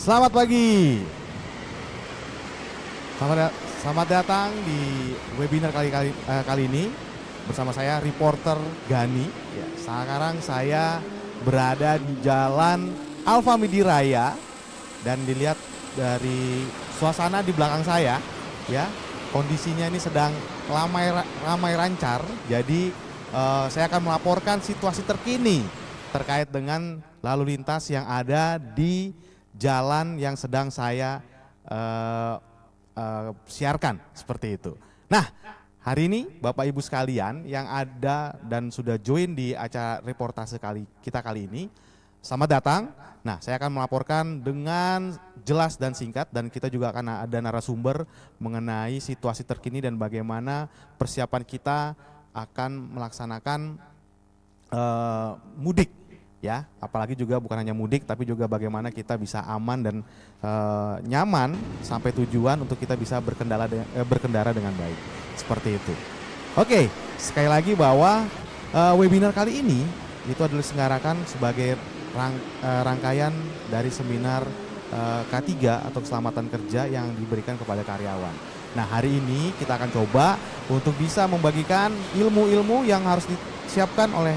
Selamat pagi. Selamat datang di webinar kali ini bersama saya reporter Gani. Ya, sekarang saya berada di Jalan Alfamidi Raya dan dilihat dari suasana di belakang saya, ya kondisinya ini sedang ramai lancar. Jadi saya akan melaporkan situasi terkini terkait dengan lalu lintas yang ada di jalan yang sedang saya siarkan seperti itu. Nah, hari ini Bapak Ibu sekalian yang ada dan sudah join di acara reportase kita kali ini, selamat datang. Nah, saya akan melaporkan dengan jelas dan singkat, dan kita juga akan ada narasumber mengenai situasi terkini dan bagaimana persiapan kita akan melaksanakan mudik. Ya, apalagi juga bukan hanya mudik, tapi juga bagaimana kita bisa aman dan nyaman sampai tujuan untuk kita bisa berkendara dengan baik, seperti itu. Oke, sekali lagi bahwa webinar kali ini itu adalah diselenggarakan sebagai rangkaian dari seminar K3 atau keselamatan kerja yang diberikan kepada karyawan. Nah, hari ini kita akan coba untuk bisa membagikan ilmu-ilmu yang harus disiapkan oleh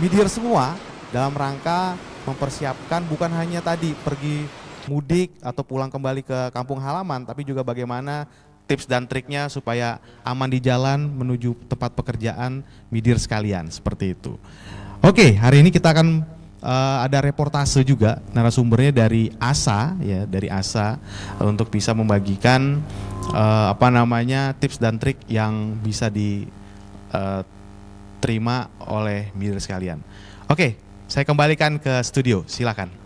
Midir semua dalam rangka mempersiapkan bukan hanya tadi pergi mudik atau pulang kembali ke kampung halaman, tapi juga bagaimana tips dan triknya supaya aman di jalan menuju tempat pekerjaan midir sekalian, seperti itu. Oke, hari ini kita akan ada reportase juga, narasumbernya dari ASA ya, dari ASA untuk bisa membagikan tips dan trik yang bisa diterima oleh midir sekalian. Oke, saya kembalikan ke studio, silakan.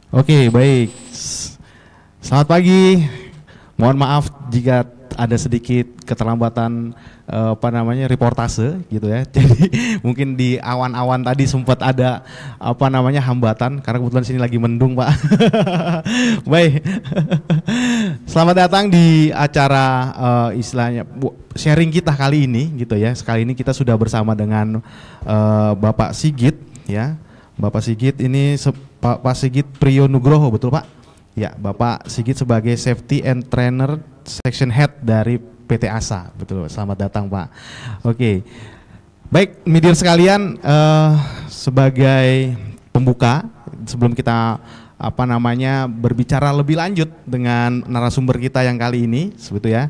Oke, baik. Selamat pagi. Mohon maaf jika ada sedikit keterlambatan reportase gitu ya. Jadi mungkin di awan-awan tadi sempat ada hambatan karena kebetulan sini lagi mendung, Pak. Baik. Selamat datang di acara istilahnya sharing kita kali ini gitu ya. Sekali ini kita sudah bersama dengan Bapak Sigit ya. Bapak Sigit ini Pak Sigit Priyonugroho, betul Pak? Ya, Bapak Sigit sebagai Safety and Trainer Section Head dari PT ASA, betul. Selamat datang Pak. Oke, baik media sekalian, sebagai pembuka sebelum kita berbicara lebih lanjut dengan narasumber kita yang kali ini, seperti ya.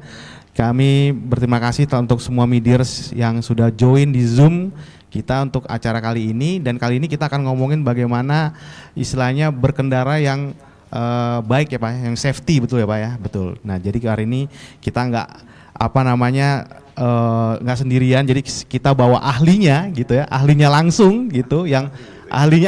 Kami berterima kasih untuk semua mediers yang sudah join di Zoom kita untuk acara kali ini, dan kali ini kita akan ngomongin bagaimana istilahnya berkendara yang baik ya Pak, yang safety, betul ya Pak ya, betul. Nah jadi hari ini kita nggak sendirian, jadi kita bawa ahlinya gitu ya, ahlinya langsung gitu, yang ahli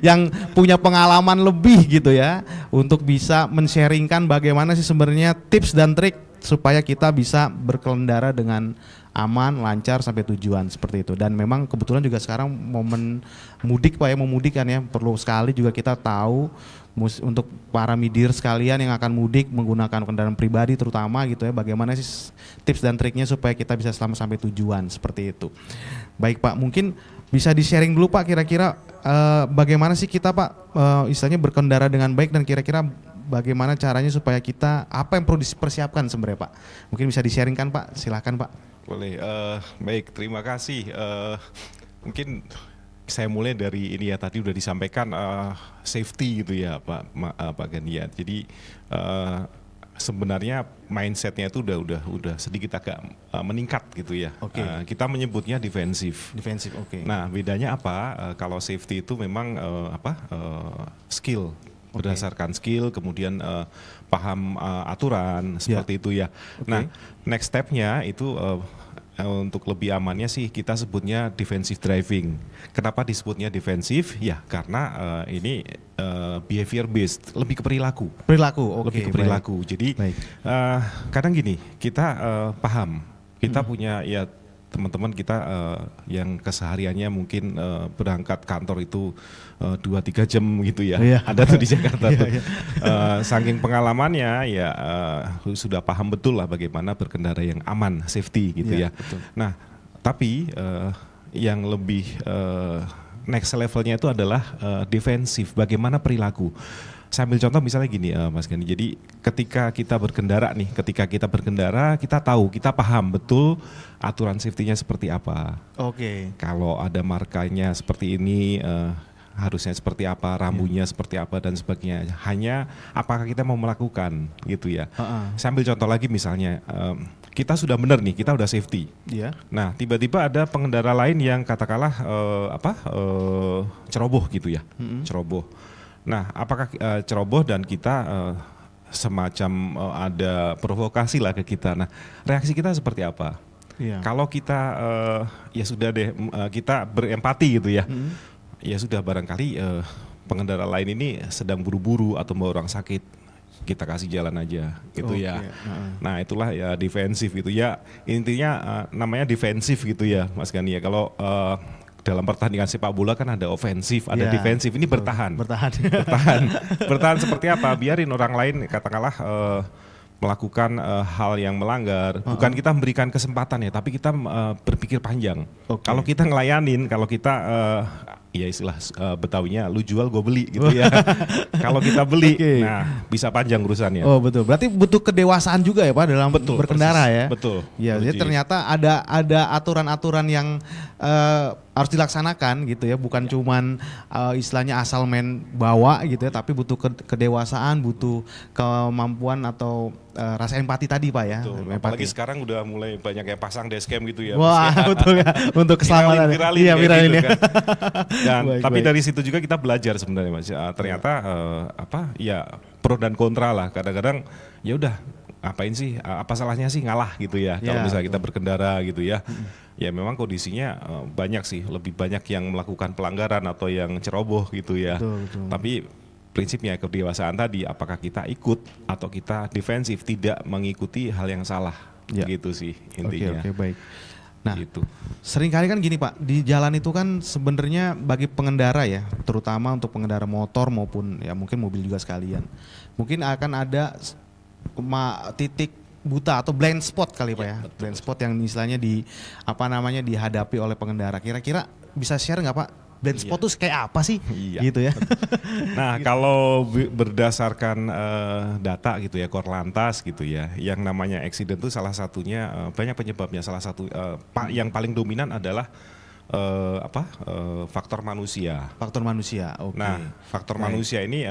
yang punya pengalaman lebih gitu ya, untuk bisa men-sharingkan bagaimana sih sebenarnya tips dan trik supaya kita bisa berkendara dengan aman, lancar sampai tujuan seperti itu. Dan memang kebetulan juga sekarang momen mudik Pak ya, memudik kan ya, perlu sekali juga kita tahu untuk para midir sekalian yang akan mudik menggunakan kendaraan pribadi terutama gitu ya, bagaimana sih tips dan triknya supaya kita bisa selamat sampai tujuan seperti itu. Baik Pak, mungkin bisa di-sharing dulu Pak, kira-kira bagaimana sih kita Pak istilahnya berkendara dengan baik, dan kira-kira bagaimana caranya supaya kita, apa yang perlu dipersiapkan sebenarnya Pak? Mungkin bisa di-sharingkan Pak, silakan Pak. Boleh, baik, terima kasih. Mungkin saya mulai dari ini ya, tadi udah disampaikan safety gitu ya Pak Gandian. Jadi sebenarnya mindsetnya itu udah sedikit agak meningkat gitu ya. Okay. Kita menyebutnya defensif. Defensif, oke. Okay. Nah bedanya apa? Kalau safety itu memang skill. Berdasarkan skill, kemudian paham aturan seperti itu ya. Okay. Nah, next stepnya itu untuk lebih amannya sih kita sebutnya defensive driving. Kenapa disebutnya defensif? Ya karena ini behavior based, lebih ke perilaku. Perilaku, oke. Lebih ke perilaku. Baik. Jadi kadang gini, kita paham, kita punya ya teman-teman kita yang kesehariannya mungkin berangkat kantor itu 2-3 jam gitu ya. Ada tuh di Jakarta tuh. Saking pengalamannya ya sudah paham betul lah bagaimana berkendara yang aman, safety gitu ya. Betul. Nah, tapi yang lebih next levelnya itu adalah defensif, bagaimana perilaku. Saya ambil contoh misalnya gini Mas Gani, jadi ketika kita berkendara kita tahu, kita paham betul aturan safety-nya seperti apa. Oke. Kalau ada markanya seperti ini harusnya seperti apa, rambunya seperti apa dan sebagainya. Hanya apakah kita mau melakukan gitu ya. Saya ambil contoh lagi misalnya kita sudah benar nih, kita udah safety. Nah tiba-tiba ada pengendara lain yang katakanlah ceroboh gitu ya, ceroboh. Nah, apakah ceroboh dan kita semacam ada provokasi lah ke kita. Nah, reaksi kita seperti apa? Kalau kita ya sudah deh, kita berempati gitu ya. Ya sudah, barangkali pengendara lain ini sedang buru-buru atau membawa orang sakit, kita kasih jalan aja gitu ya. Nah, itulah ya defensif gitu ya. Intinya namanya defensif gitu ya, Mas Gani ya. Kalau dalam pertandingan sepak bola kan ada ofensif, ada defensif. Ini bertahan. Bertahan seperti apa? Biarin orang lain katakanlah melakukan hal yang melanggar. Bukan kita memberikan kesempatan ya, tapi kita berpikir panjang. Kalau kita ngelayanin, kalau kita ya istilah Betawinya lu jual gue beli gitu ya. Kalau kita beli, nah bisa panjang urusannya. Oh betul. Berarti butuh kedewasaan juga ya Pak dalam berkendara ya. Betul. Ya, jadi ternyata ada aturan-aturan yang harus dilaksanakan gitu ya, bukan cuman istilahnya asal main bawa gitu ya, tapi butuh kedewasaan, butuh kemampuan atau rasa empati tadi Pak ya. Apalagi sekarang udah mulai banyak yang pasang dashcam gitu ya. Wah betul ya, untuk keselamatan. Viralin ya. Kan. Dan tapi dari situ juga kita belajar sebenarnya Mas. Ternyata ya pro dan kontra lah. Kadang-kadang ya udah ngapain sih, apa salahnya sih ngalah gitu ya, kalau misalnya kita berkendara gitu ya. Ya memang kondisinya banyak sih, lebih banyak yang melakukan pelanggaran atau yang ceroboh gitu ya. Betul. Tapi prinsipnya kedewasaan tadi, apakah kita ikut atau kita defensif, tidak mengikuti hal yang salah, gitu sih intinya. Oke, baik. Nah, gitu. Seringkali kan gini Pak, di jalan itu kan sebenarnya bagi pengendara ya, terutama untuk pengendara motor maupun ya mungkin mobil juga sekalian, mungkin akan ada titik buta atau blind spot kali Pak ya, blind spot yang istilahnya dihadapi oleh pengendara. Kira-kira bisa share nggak Pak? Blind spot tuh kayak apa sih? Gitu ya. Nah, kalau berdasarkan data gitu ya, Korlantas gitu ya, yang namanya accident itu salah satunya banyak penyebabnya. Salah satu yang paling dominan adalah faktor manusia. Faktor manusia. Oke. Nah, faktor manusia ini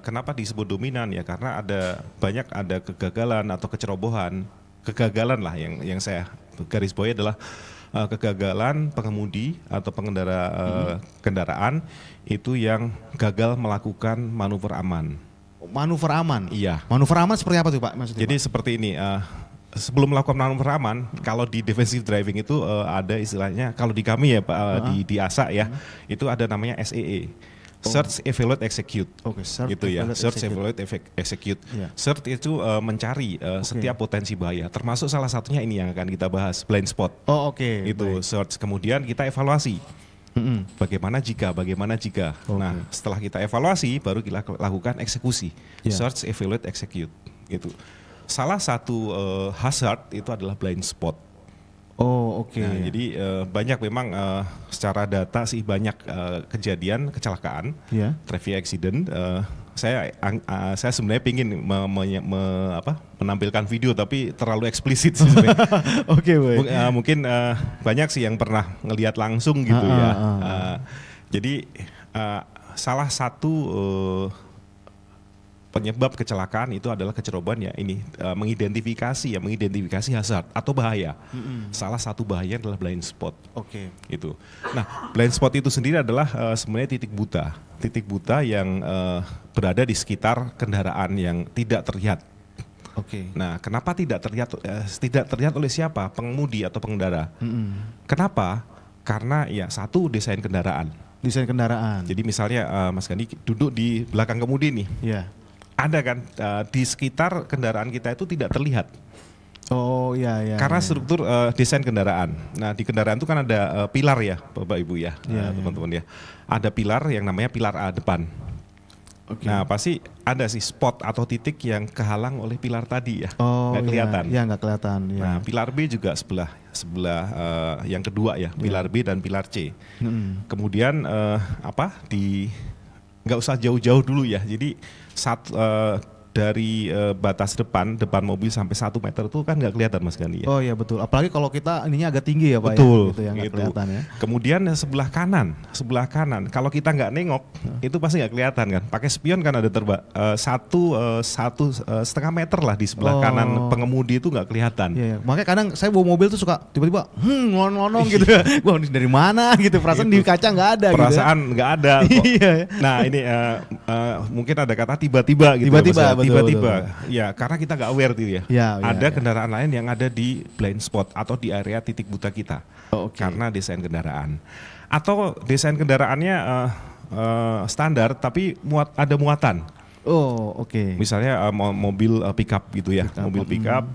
kenapa disebut dominan ya? Karena ada kegagalan atau kecerobohan. Kegagalan lah yang saya garis bawahi adalah kegagalan pengemudi atau pengendara kendaraan itu yang gagal melakukan manuver aman. Manuver aman? Iya. Manuver aman seperti apa tuh Pak maksudnya? Jadi seperti ini, sebelum melakukan manuver aman, kalau di defensive driving itu ada istilahnya, kalau di kami ya Pak, di ASA ya, itu ada namanya SEE. Search, Evaluate, Execute. Oke, search, gitu ya. Search, Evaluate, Execute. Search itu mencari setiap potensi bahaya. Termasuk salah satunya ini yang akan kita bahas, blind spot. Oh, oke. Itu search. Kemudian kita evaluasi. Bagaimana jika? Nah, setelah kita evaluasi, baru kita lakukan eksekusi. Search, Evaluate, Execute. Gitu. Salah satu hazard itu adalah blind spot. Oh, oke. Nah, jadi banyak memang secara data sih banyak kejadian kecelakaan, traffic accident. Saya sebenarnya ingin menampilkan video tapi terlalu eksplisit sih sebenarnya. Oke, baik. Mungkin banyak sih yang pernah ngelihat langsung gitu ya. Jadi salah satu penyebab kecelakaan itu adalah kecerobohan ya ini mengidentifikasi hazard atau bahaya. Salah satu bahaya adalah blind spot. Oke. Itu. Nah, blind spot itu sendiri adalah sebenarnya titik buta yang berada di sekitar kendaraan yang tidak terlihat. Oke. Nah, kenapa tidak terlihat oleh siapa? Pengemudi atau pengendara. Kenapa? Karena ya satu, desain kendaraan. Jadi misalnya Mas Gandhi duduk di belakang kemudi nih. Iya. Ada kan di sekitar kendaraan kita itu tidak terlihat. Oh iya. Karena struktur desain kendaraan. Nah, di kendaraan itu kan ada pilar ya, Bapak Ibu ya, teman-teman ya. Ada pilar yang namanya pilar A depan. Okay. Nah, pasti ada sih spot atau titik yang kehalang oleh pilar tadi ya, nggak kelihatan. Iya, nggak kelihatan. Ya. Nah, pilar B juga sebelah yang kedua ya, pilar B dan pilar C. Kemudian nggak usah jauh-jauh dulu ya. Jadi dari batas depan mobil sampai 1 meter itu kan nggak kelihatan Mas Gandhi ya. Oh iya betul, apalagi kalau kita ininya agak tinggi ya Pak. Betul, ya, gitu yang nggak kelihatan ya. Kemudian sebelah kanan, kalau kita nggak nengok itu pasti nggak kelihatan kan. Pakai spion kan ada satu setengah meter lah di sebelah kanan pengemudi itu nggak kelihatan. Iya. Makanya kadang saya bawa mobil tuh suka tiba-tiba ngelonong gitu. Wah ini dari mana gitu, perasaan di kaca nggak ada. Perasaan nggak ada. Iya. Nah ini mungkin ada kata tiba-tiba gitu. Tiba-tiba, ya karena kita nggak aware tuh ya. Ada kendaraan lain yang ada di blind spot atau di area titik buta kita, karena desain kendaraan. Atau desain kendaraannya standar, tapi ada muatan. Oh oke. Misalnya mobil pickup gitu ya, mobil pickup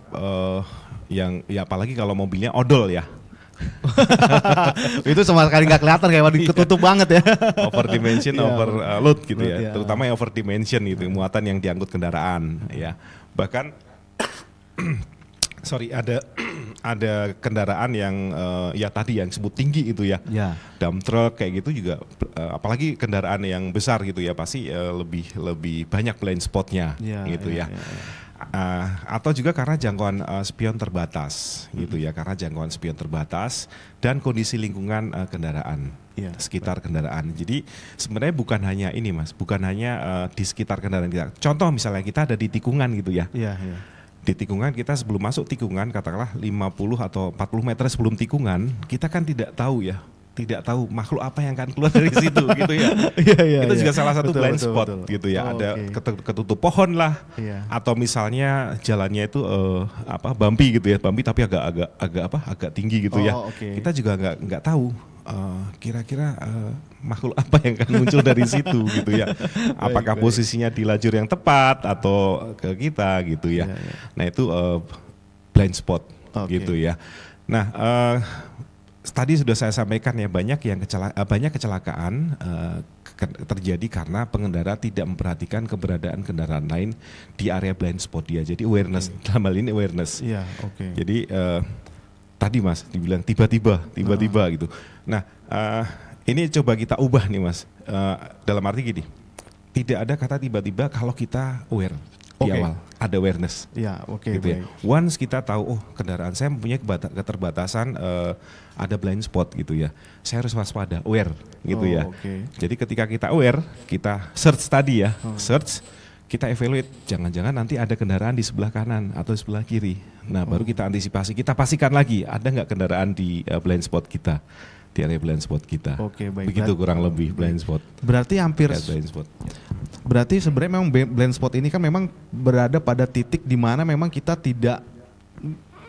yang ya apalagi kalau mobilnya odol ya. Itu sama sekali nggak kelihatan kayak ketutup banget ya. Over dimension, overload gitu ya. Terutama yang over dimension gitu, muatan yang diangkut kendaraan ya. Bahkan ada kendaraan yang ya tadi yang sebut tinggi itu ya. Dump truck kayak gitu juga, apalagi kendaraan yang besar gitu ya, pasti lebih banyak blind spotnya gitu ya. Atau juga karena jangkauan spion terbatas gitu ya, karena jangkauan spion terbatas dan kondisi lingkungan kendaraan sekitar kendaraan. Jadi sebenarnya bukan hanya ini Mas, bukan hanya di sekitar kendaraan kita. Contoh misalnya kita ada di tikungan gitu ya. Di tikungan kita sebelum masuk tikungan katakanlah 50 atau 40 meter sebelum tikungan, kita kan tidak tahu ya tidak tahu makhluk apa yang akan keluar dari situ gitu ya. Itu juga salah satu blind spot gitu ya. Ada ketutup pohon lah, atau misalnya jalannya itu bumpy gitu ya, bumpy tapi agak tinggi gitu ya. Kita juga nggak tahu kira-kira makhluk apa yang akan muncul dari situ gitu ya. Apakah posisinya di lajur yang tepat atau ke kita gitu ya. Nah itu blind spot gitu ya. Nah tadi sudah saya sampaikan ya, banyak kecelakaan terjadi karena pengendara tidak memperhatikan keberadaan kendaraan lain di area blind spot dia. Jadi awareness, dalam hal ini awareness. Jadi tadi Mas dibilang tiba-tiba gitu. Nah ini coba kita ubah nih Mas, dalam arti gini, tidak ada kata tiba-tiba kalau kita aware. Di awal ada awareness, gitu ya. Once kita tahu, kendaraan saya mempunyai keterbatasan, ada blind spot gitu ya, saya harus waspada, aware gitu ya. Jadi ketika kita aware, kita search tadi ya, search, kita evaluate, jangan-jangan nanti ada kendaraan di sebelah kanan atau di sebelah kiri. Nah baru kita antisipasi, kita pastikan lagi ada nggak kendaraan di blind spot kita, di area blind spot kita. Begitu kurang lebih blind spot. Berarti hampir blind spot. Berarti sebenarnya memang blind spot ini kan memang berada pada titik di mana memang kita tidak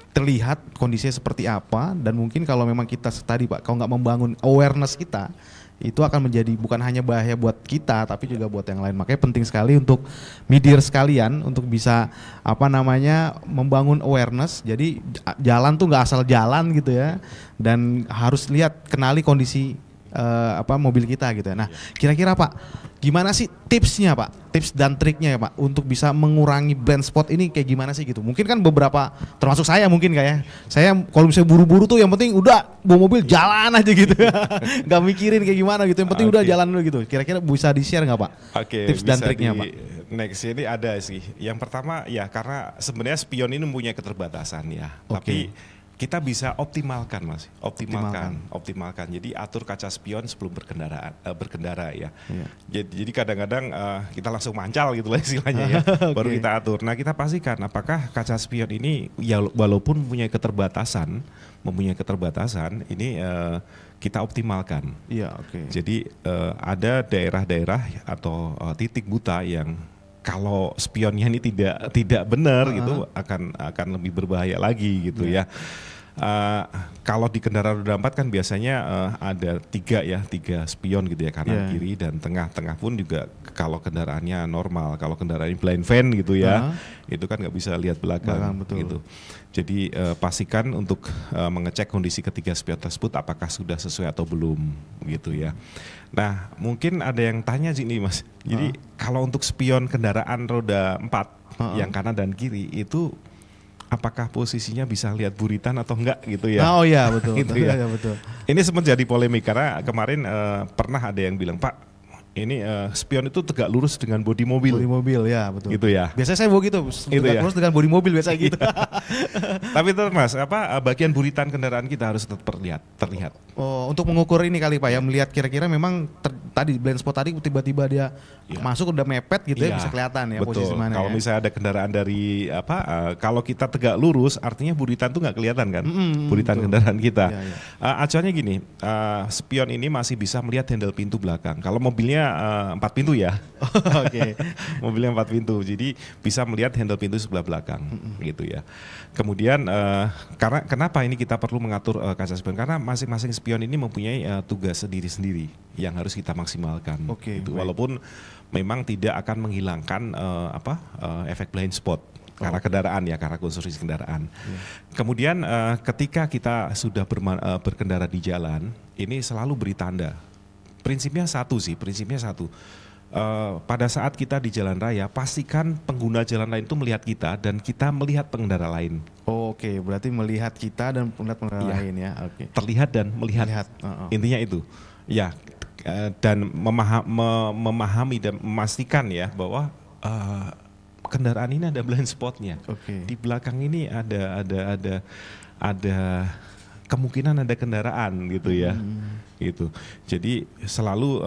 terlihat kondisinya seperti apa, dan mungkin kalau memang kita tadi Pak, kalau nggak membangun awareness kita, itu akan menjadi bukan hanya bahaya buat kita tapi juga buat yang lain. Makanya penting sekali untuk midir sekalian untuk bisa membangun awareness. Jadi jalan tuh nggak asal jalan gitu ya, dan harus kenali kondisi mobil kita gitu ya. Nah kira-kira Pak, gimana sih tipsnya Pak, tips dan triknya ya Pak untuk bisa mengurangi blind spot ini kayak gimana sih gitu? Mungkin kan beberapa, termasuk saya mungkin kayak saya kalau misalnya buru-buru tuh yang penting udah bawa mobil jalan aja gitu, nggak mikirin kayak gimana gitu, yang penting udah jalan dulu gitu. Kira-kira bisa di-share nggak Pak? Tips dan triknya Pak? Next ini ada sih. Yang pertama ya, karena sebenarnya spion ini mempunyai keterbatasan ya, tapi kita bisa optimalkan Mas, optimalkan. Jadi atur kaca spion sebelum berkendara ya. Jadi kadang-kadang kita langsung mancal gitu lah istilahnya ya, baru kita atur. Nah kita pastikan apakah kaca spion ini ya walaupun mempunyai keterbatasan, ini kita optimalkan. Jadi ada daerah-daerah atau titik buta yang kalau spionnya ini tidak benar gitu akan lebih berbahaya lagi gitu ya. Kalau di kendaraan roda 4 kan biasanya ada tiga spion gitu ya, kanan kiri dan tengah pun juga kalau kendaraannya normal. Kalau kendaraannya blind van gitu ya, itu kan nggak bisa lihat belakang gitu. Jadi pastikan untuk mengecek kondisi ketiga spion tersebut apakah sudah sesuai atau belum gitu ya. Nah mungkin ada yang tanya sih nih Mas, jadi kalau untuk spion kendaraan roda 4 yang kanan dan kiri itu apakah posisinya bisa lihat buritan atau enggak gitu ya? Oh iya betul. Gitu ya. Betul. Ini sempat jadi polemik karena kemarin pernah ada yang bilang, Pak ini spion itu tegak lurus dengan bodi mobil. Bodi mobil ya betul. Gitu ya. Biasanya saya bawa gitu, tegak lurus dengan bodi mobil biasa gitu. Tapi terus Mas, bagian buritan kendaraan kita harus tetap terlihat. Oh, untuk mengukur ini kali Pak ya, melihat kira-kira memang tadi blind spot tadi tiba-tiba dia masuk udah mepet gitu ya, bisa kelihatan ya posisi mana. Kalau misalnya ada kendaraan dari kalau kita tegak lurus artinya buritan tuh nggak kelihatan kan, buritan kendaraan kita. Acuannya gini, spion ini masih bisa melihat handle pintu belakang. Kalau mobilnya 4 pintu ya. Mobilnya 4 pintu, jadi bisa melihat handle pintu sebelah belakang gitu ya. Kemudian karena kenapa ini kita perlu mengatur kaca spion, karena masing-masing spion ini mempunyai tugas sendiri-sendiri yang harus kita maksimalkan. Gitu. Walaupun memang tidak akan menghilangkan efek blind spot karena kendaraan ya, karena konstruksi kendaraan. Kemudian ketika kita sudah berkendara di jalan, ini selalu beri tanda. Prinsipnya satu. Pada saat kita di jalan raya, pastikan pengguna jalan lain itu melihat kita dan kita melihat pengendara lain. Berarti melihat kita dan melihat pengendara lain ya. Terlihat dan melihat. Intinya itu. Ya, dan memahami dan memastikan ya bahwa kendaraan ini ada blind spotnya. Di belakang ini ada kemungkinan ada kendaraan gitu ya. Gitu. Jadi selalu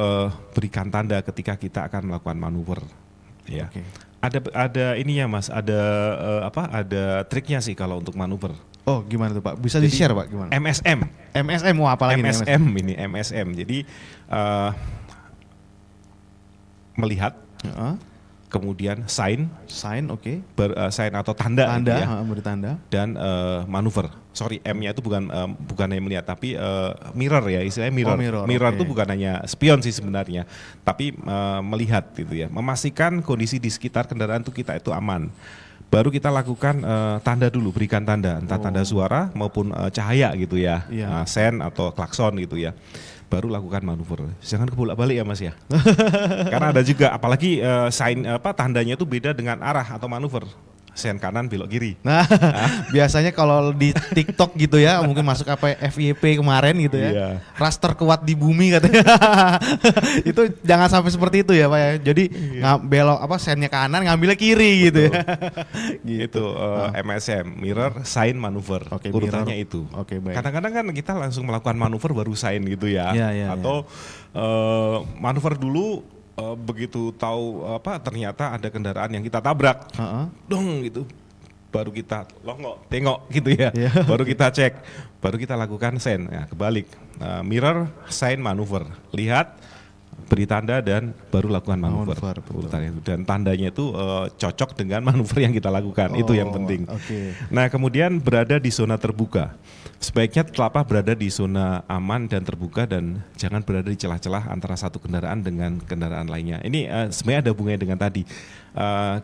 berikan tanda ketika kita akan melakukan manuver ya. Ada ininya Mas, ada triknya sih kalau untuk manuver. Oh gimana tuh Pak? Bisa di-share Pak gimana? MSM. MSM, wah apalagi MSM ini MSM. Jadi melihat, kemudian sign, oke. Sign atau tanda, gitu ya. Beri tanda. Dan manuver. Sorry, M-nya itu bukan hanya melihat, tapi mirror ya, istilahnya mirror. Mirror itu bukan hanya spion sih sebenarnya, tapi melihat gitu ya, memastikan kondisi di sekitar kendaraan kita itu aman. Baru kita lakukan tanda dulu, berikan tanda, entah tanda suara maupun cahaya gitu ya, sen atau klakson gitu ya. Baru lakukan manuver. Jangan kebolak-balik ya Mas ya. Karena ada juga, apalagi sign tandanya itu beda dengan arah atau manuver. Sen kanan belok kiri. Nah, biasanya kalau di TikTok gitu ya, mungkin masuk apa FYP kemarin gitu ya. Raster kuat di bumi katanya. Itu jangan sampai seperti itu ya Pak ya. Jadi belok sennya kanan, ngambilnya kiri gitu ya. Gitu. MSM, mirror, sign, manuver. Urutannya itu. Baik. Kadang-kadang kan kita langsung melakukan manuver baru sign gitu ya. Atau manuver dulu, begitu tahu ternyata ada kendaraan yang kita tabrak, dong gitu, baru kita tengok gitu ya, baru kita cek, baru kita lakukan sign, kebalik, mirror, sign, manuver, lihat, beri tanda dan baru lakukan manuver. Dan tandanya itu cocok dengan manuver yang kita lakukan, itu yang penting. Nah kemudian berada di zona terbuka. Sebaiknya telapah berada di zona aman dan terbuka dan jangan berada di celah-celah antara satu kendaraan dengan kendaraan lainnya. Ini sebenarnya ada hubungannya dengan tadi.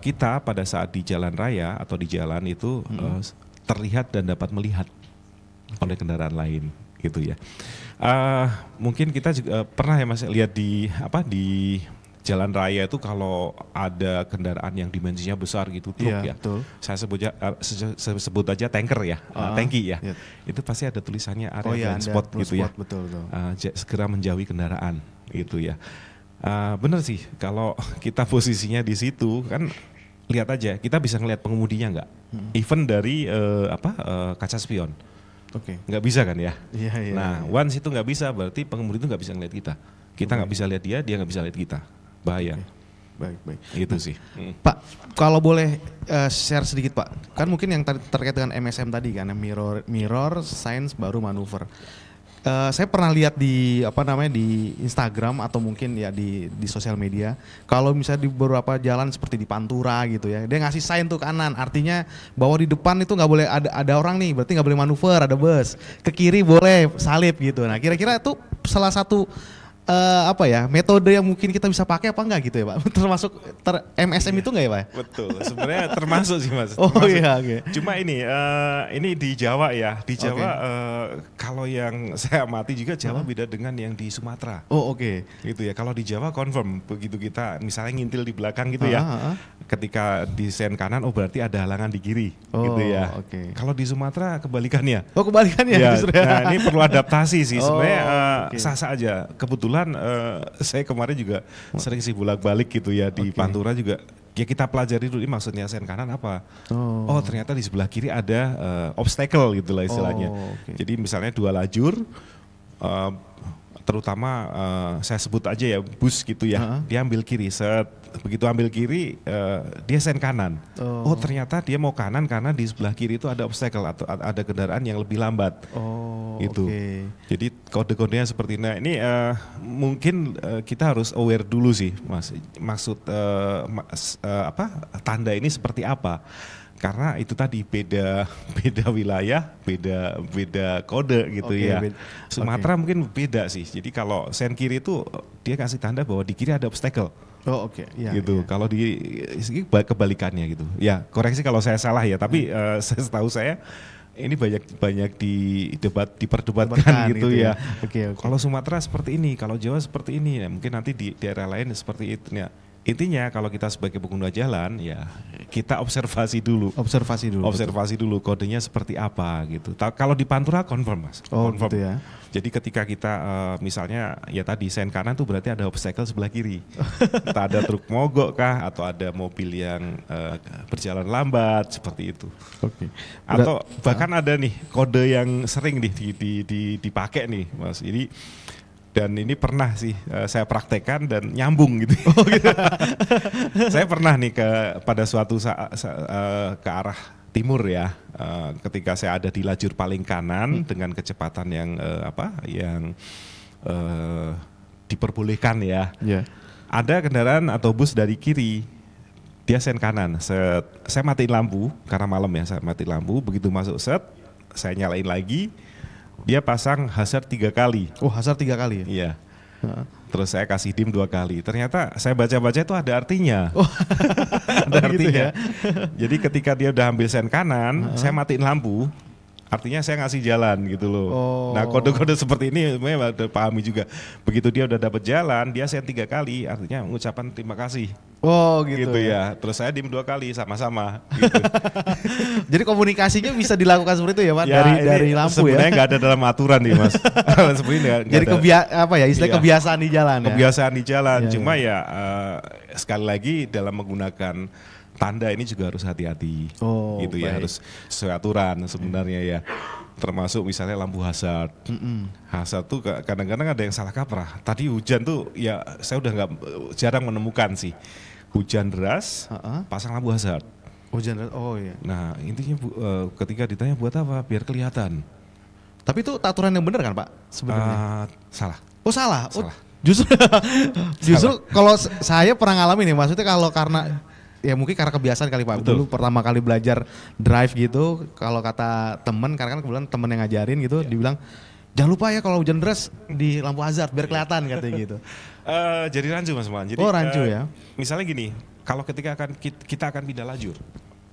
Kita pada saat di jalan raya atau di jalan itu terlihat dan dapat melihat oleh kendaraan lain gitu ya. Mungkin kita juga pernah ya Mas lihat di jalan raya itu kalau ada kendaraan yang dimensinya besar gitu, truk ya. Betul. Saya sebut aja tanker ya, tangki ya. Itu pasti ada tulisannya area blind spot gitu ya. Betul. Segera menjauhi kendaraan gitu ya. Bener sih, kalau kita posisinya di situ kan lihat aja, kita bisa ngelihat pengemudinya nggak? Even dari kaca spion. Nggak bisa kan ya? Nah, once itu nggak bisa, berarti pengemudi itu nggak bisa ngelihat kita. Kita nggak bisa lihat dia nggak bisa lihat kita. Bahaya. Baik. Itu sih. Pak, kalau boleh share sedikit Pak, kan mungkin yang terkait dengan MSM tadi kan, mirror, signs, baru manuver. Saya pernah lihat di di Instagram atau mungkin ya di sosial media, kalau misalnya di beberapa jalan seperti di Pantura gitu ya, dia ngasih sign tuh kanan, artinya bahwa di depan itu nggak boleh ada orang nih, berarti nggak boleh manuver, ada bus. Ke kiri boleh salip gitu. Nah kira-kira itu salah satu metode yang mungkin kita bisa pakai apa enggak gitu ya Pak? Termasuk MSM itu enggak ya Pak? Betul, sebenarnya termasuk sih Mas. Cuma ini di Jawa ya, di Jawa kalau yang saya amati juga Jawa beda dengan yang di Sumatera. Gitu ya, kalau di Jawa confirm, begitu kita misalnya ngintil di belakang gitu ya, ketika di sen kanan, berarti ada halangan di kiri gitu ya. Kalau di Sumatera kebalikannya. Kebalikannya ya, justru ya. Nah ini perlu adaptasi sih, sebenarnya sah-sah aja. Kebetulan saya kemarin juga sering sih bolak-balik gitu ya di Pantura juga. Ya kita pelajari dulu ini maksudnya sen kanan apa. Oh ternyata di sebelah kiri ada obstacle gitu lah istilahnya. Jadi misalnya 2 lajur, terutama saya sebut aja ya bus gitu ya. Dia ambil kiri, begitu ambil kiri dia sen kanan. Oh ternyata dia mau kanan karena di sebelah kiri itu ada obstacle atau ada kendaraan yang lebih lambat. Gitu. Jadi kode-kodenya seperti ini. Nah ini mungkin kita harus aware dulu sih Mas. Maksud tanda ini seperti apa? Karena itu tadi beda wilayah, beda kode gitu ya. Sumatera mungkin beda sih. Jadi kalau sen kiri itu dia kasih tanda bahwa di kiri ada obstacle. Gitu. Kalau di kebalikannya gitu. Ya koreksi kalau saya salah ya. Tapi setahu saya ini banyak diperdebatkan gitu ya. Kalau Sumatera seperti ini, kalau Jawa seperti ini, ya mungkin nanti di daerah lain seperti itu. Ya. Intinya kalau kita sebagai pengguna jalan ya kita observasi dulu kodenya seperti apa gitu. Kalau di Pantura confirm Mas. Confirm. Gitu ya. Jadi ketika kita misalnya ya tadi sen kanan tuh berarti ada obstacle sebelah kiri. Entah ada truk mogok kah atau ada mobil yang berjalan lambat seperti itu. Atau bahkan ada nih kode yang sering dipakai nih Mas. Dan ini pernah sih saya praktekkan dan nyambung gitu. Saya pernah nih pada suatu saat ke arah timur ya, ketika saya ada di lajur paling kanan dengan kecepatan yang diperbolehkan ya. Ada kendaraan atau bus dari kiri, dia sen kanan. Saya matiin lampu karena malam ya, saya matiin lampu. Begitu masuk saya nyalain lagi, dia pasang hazard 3 kali. Oh, hazard 3 kali? Iya. Terus saya kasih dim 2 kali. Ternyata saya baca-baca itu ada artinya. Oh. Ada artinya. Gitu ya? Jadi ketika dia udah ambil sen kanan, saya matiin lampu. Artinya saya ngasih jalan gitu loh. Nah kode-kode seperti ini memang udah pahami juga. Begitu dia udah dapat jalan, dia sen 3 kali, artinya mengucapkan terima kasih. Oh gitu ya. Terus saya dim 2 kali sama-sama. Gitu. Jadi komunikasinya bisa dilakukan seperti itu ya Pak? Ya, dari lampu ya? Sebenarnya nggak ada dalam aturan nih Mas. Jadi istilah kebiasaan di jalan ya? Kebiasaan di jalan, cuma sekali lagi dalam menggunakan tanda ini juga harus hati-hati, gitu ya, harus sesuai aturan sebenarnya ya. Termasuk misalnya lampu hazard, hazard tuh kadang-kadang ada yang salah kaprah. Tadi hujan tuh ya saya udah jarang menemukan sih, hujan deras, pasang lampu hazard. Hujan deras, oh iya. Nah intinya ketika ditanya buat apa, biar kelihatan. Tapi itu aturan yang benar kan Pak sebenarnya? Salah. Oh salah. Salah. Justru kalau saya pernah ngalamin nih, maksudnya kalau karena ya mungkin karena kebiasaan kali Pak. Dulu pertama kali belajar drive gitu, kalau kata temen, karena kan kebetulan temen yang ngajarin gitu, dibilang jangan lupa ya kalau hujan deras di lampu hazard biar kelihatan katanya gitu. Jadi rancu Mas Man. Jadi, rancu ya. Misalnya gini, kalau ketika kita akan pindah lajur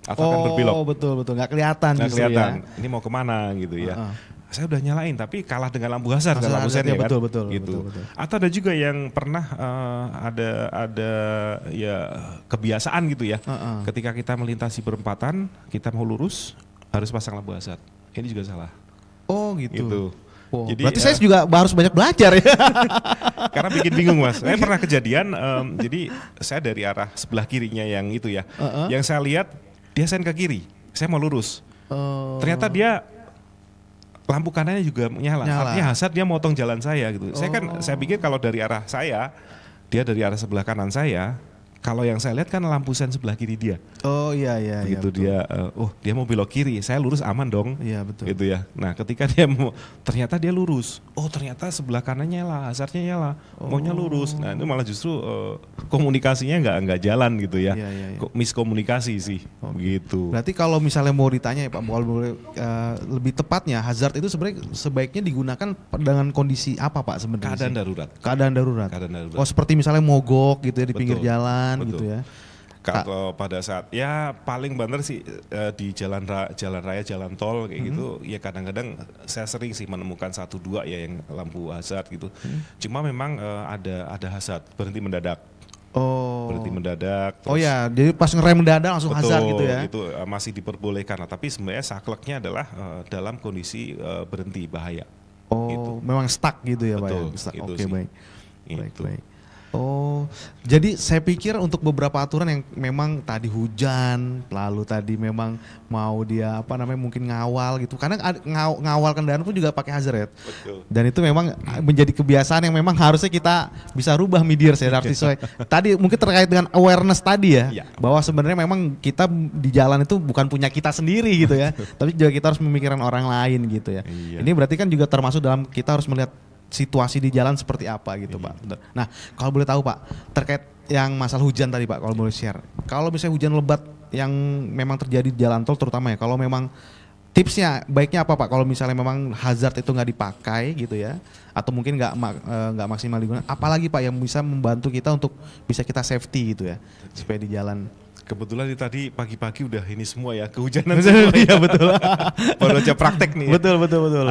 atau akan berbelok. Oh betul, nggak kelihatan. Nggak kelihatan. Ya. Ini mau kemana gitu ya. Saya udah nyalain tapi kalah dengan lampu hazard dan lampu sen ya kan. Betul. Atau ada juga yang pernah ada ya kebiasaan gitu ya. Ketika kita melintasi perempatan, kita mau lurus harus pasang lampu hazard. Ini juga salah. Oh gitu. Oh, jadi, berarti saya juga harus banyak belajar ya. Karena bikin bingung Mas. Saya pernah kejadian, jadi saya dari arah sebelah kirinya yang itu ya. Yang saya lihat dia sen ke kiri, saya mau lurus. Ternyata dia lampu kanannya juga nyala. Artinya hazard dia motong jalan saya gitu. Saya pikir kalau dari arah saya, dia dari arah sebelah kanan saya. Kalau yang saya lihat kan lampu sen sebelah kiri dia. Oh iya. Gitu dia, dia mau belok kiri, saya lurus aman dong. Iya betul. Gitu ya. Nah ketika dia ternyata dia lurus. Oh ternyata sebelah kanannya nyala, hazardnya nyala. Maunya lurus. Nah itu malah justru komunikasinya nggak jalan gitu ya. Iya. Miskomunikasi sih. Gitu. Berarti kalau misalnya mau ditanya ya Pak, lebih tepatnya hazard itu sebaiknya digunakan dengan kondisi apa Pak sebenarnya? Keadaan darurat. Oh seperti misalnya mogok gitu ya di pinggir jalan. Gitu ya. Kalau pada saat ya paling benar sih di jalan raya, jalan tol kayak gitu ya kadang-kadang saya sering sih menemukan 1-2 ya yang lampu hazard gitu. Cuma memang ada hazard berhenti mendadak. Berhenti mendadak. Oh ya, jadi pas ngerem mendadak langsung hazard gitu ya. Itu masih diperbolehkan. Nah, tapi sebenarnya sakleknya adalah dalam kondisi berhenti bahaya. Gitu. Memang stuck gitu ya Pak. Oke, baik. Oh, jadi saya pikir untuk beberapa aturan yang memang tadi hujan, lalu tadi memang mau dia mungkin ngawal gitu. Karena ngawal kendaraan pun juga pakai hazard. Betul. Dan itu memang menjadi kebiasaan yang memang harusnya kita bisa rubah midir saya sesuai. Tadi mungkin terkait dengan awareness tadi ya. Bahwa sebenarnya memang kita di jalan itu bukan punya kita sendiri gitu ya. Tapi juga kita harus memikirkan orang lain gitu ya. Ini berarti kan juga termasuk dalam kita harus melihat situasi di jalan seperti apa gitu Pak. Nah kalau boleh tahu Pak, terkait yang masalah hujan tadi Pak, kalau boleh share. Kalau misalnya hujan lebat yang memang terjadi di jalan tol terutama ya, kalau memang tipsnya baiknya apa Pak? Kalau misalnya memang hazard itu nggak dipakai gitu ya, atau mungkin nggak maksimal digunakan, apalagi Pak yang bisa membantu kita untuk bisa kita safety gitu ya, supaya di jalan. Kebetulan tadi pagi-pagi udah ini semua ya, kehujanan semua. Iya betul. Baru aja praktek nih. Betul.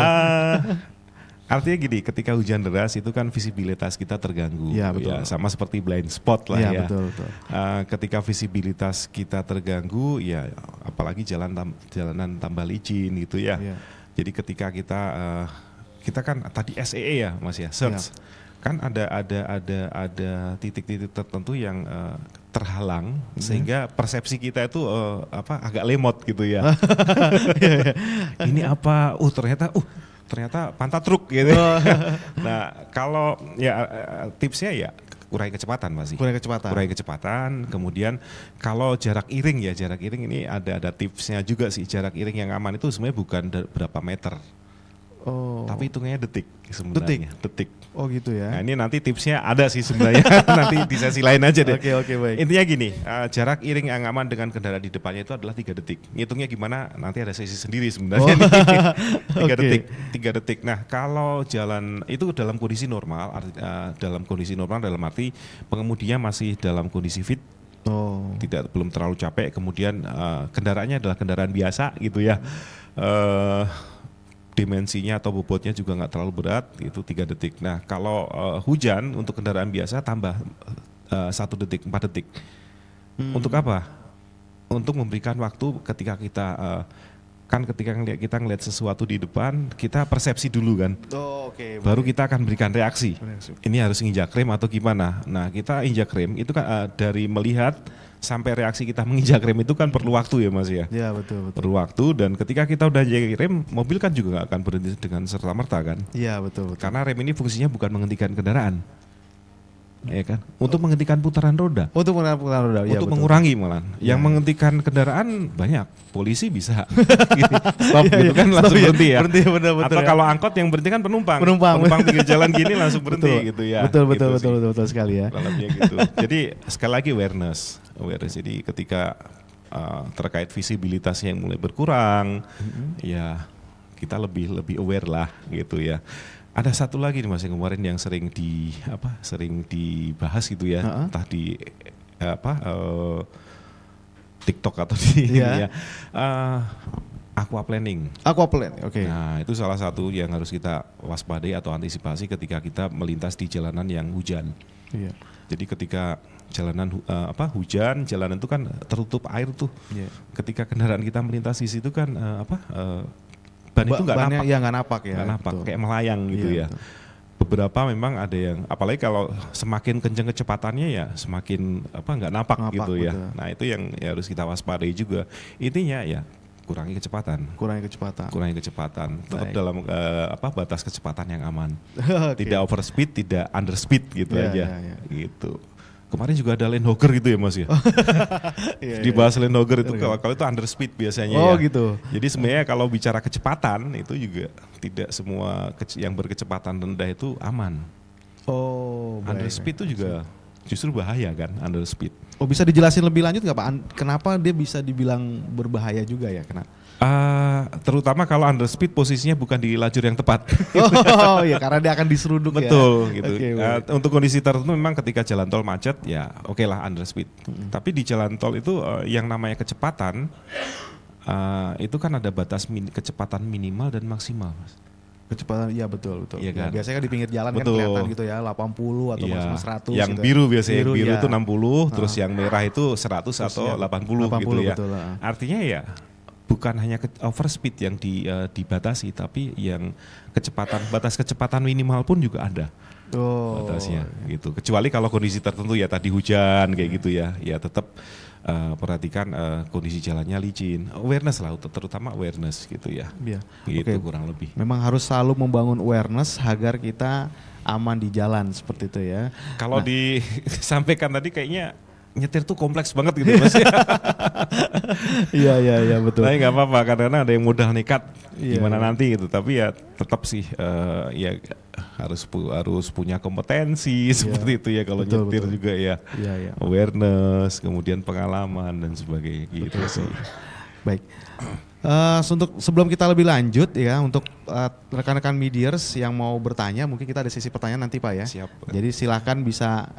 Artinya gini, ketika hujan deras itu kan visibilitas kita terganggu, ya, betul. Ya, sama seperti blind spot lah ya. Betul. Ketika visibilitas kita terganggu, ya apalagi jalanan tambah licin gitu ya. Jadi ketika kita kan tadi SEE ya Mas ya, search, kan ada titik-titik tertentu yang terhalang sehingga persepsi kita itu agak lemot gitu ya. Ini apa? Ternyata pantat truk gitu. Nah kalau ya tipsnya ya kurangi kecepatan pasti. Kurangi kecepatan. Kemudian kalau jarak iring ini ada tipsnya juga sih. Jarak iring yang aman itu sebenarnya bukan berapa meter. Oh. Tapi hitungnya detik sebenarnya. Detik. Oh gitu ya. Nah ini nanti tipsnya ada sih sebenarnya. Nanti di sesi lain aja deh. Oke, baik. Intinya gini, jarak iring yang aman dengan kendaraan di depannya itu adalah 3 detik. Ngitungnya gimana? Nanti ada sesi sendiri sebenarnya. 3 detik. Nah kalau jalan itu dalam kondisi normal, dalam arti pengemudinya masih dalam kondisi fit. Belum terlalu capek. Kemudian kendaraannya adalah kendaraan biasa gitu ya. Dimensinya atau bobotnya juga nggak terlalu berat, itu 3 detik. Nah kalau hujan untuk kendaraan biasa tambah 1 detik, 4 detik. Untuk apa? Untuk memberikan waktu ketika kita ketika kita ngelihat sesuatu di depan, kita persepsi dulu kan. Baru kita akan berikan reaksi. Ini harus nginjak rem atau gimana. Nah kita injak rem itu kan dari melihat sampai reaksi kita menginjak rem itu kan perlu waktu ya Mas ya. Iya betul. Perlu waktu, dan ketika kita udah injak rem, mobil kan juga nggak akan berhenti dengan serta-merta kan. Iya betul. Karena rem ini fungsinya bukan menghentikan kendaraan, ya kan? Untuk menghentikan putaran roda. Untuk menghentikan putaran roda. Untuk mengurangi malah. Yang menghentikan kendaraan banyak, polisi bisa. Stop gitu kan langsung berhenti ya. Berhenti betul. Atau kalau angkot yang berhenti kan penumpang pinggir jalan gini langsung berhenti gitu ya. Betul sekali ya. Gitu. Jadi sekali lagi awareness. Jadi ketika terkait visibilitasnya yang mulai berkurang, ya kita lebih aware lah gitu ya. Ada satu lagi nih Mas yang kemarin yang sering dibahas gitu ya, entah di TikTok atau di aquaplaning. Oke. Nah, itu salah satu yang harus kita waspadai atau antisipasi ketika kita melintas di jalanan yang hujan. Iya. Jadi ketika jalanan hujan, jalanan itu kan tertutup air tuh. Yeah. Ketika kendaraan kita melintas di situ kan ban itu nggak napak ya. Nggak napak, kayak melayang gitu ya. Betul. Beberapa memang ada yang, apalagi kalau semakin kencang kecepatannya ya semakin nggak napak gitu ya. Betul. Nah itu yang harus kita waspadai juga. Intinya ya kurangi kecepatan. Tetap dalam batas kecepatan yang aman. Tidak overspeed, tidak underspeed gitu aja. Gitu. Kemarin juga ada Land Rover gitu ya Mas ya. Dibahas Land Rover itu kalau itu underspeed biasanya ya. Gitu. Jadi sebenarnya kalau bicara kecepatan itu juga tidak semua yang berkecepatan rendah itu aman. Underspeed itu juga justru bahaya kan, underspeed. Bisa dijelasin lebih lanjut nggak Pak? Kenapa dia bisa dibilang berbahaya juga ya? Terutama kalau underspeed posisinya bukan di lajur yang tepat. Iya karena dia akan diseruduk. Betul gitu. Untuk kondisi tertentu memang ketika jalan tol macet ya oke lah underspeed. Tapi di jalan tol itu yang namanya kecepatan itu kan ada batas kecepatan minimal dan maksimal Mas. Kecepatan, iya betul. Iya kan? Biasanya kan di pinggir jalan kan kelihatan gitu ya, 80 atau maksimal 100. Yang gitu. Biru biasanya, yang biru itu 60, terus yang merah itu 100 atau 80 gitu ya. Betul, artinya ya bukan hanya overspeed yang dibatasi, tapi yang batas kecepatan minimal pun juga ada. Batasnya gitu. Kecuali kalau kondisi tertentu ya tadi hujan kayak gitu ya tetap perhatikan kondisi jalannya licin, awareness lah, terutama awareness gitu ya. Gitu kurang lebih. Memang harus selalu membangun awareness agar kita aman di jalan seperti itu ya. Kalau disampaikan tadi kayaknya nyetir tuh kompleks banget gitu Mas. Iya betul. Tapi nggak apa-apa karena ada yang modal nekat gimana nanti gitu. Tapi ya tetap sih ya harus punya kompetensi seperti itu ya kalau nyetir juga ya. Awareness, kemudian pengalaman dan sebagainya gitu sih. Baik. Untuk sebelum kita lebih lanjut ya, untuk rekan-rekan Mediers yang mau bertanya, mungkin kita ada sesi pertanyaan nanti Pak ya. Siap. Jadi silakan bisa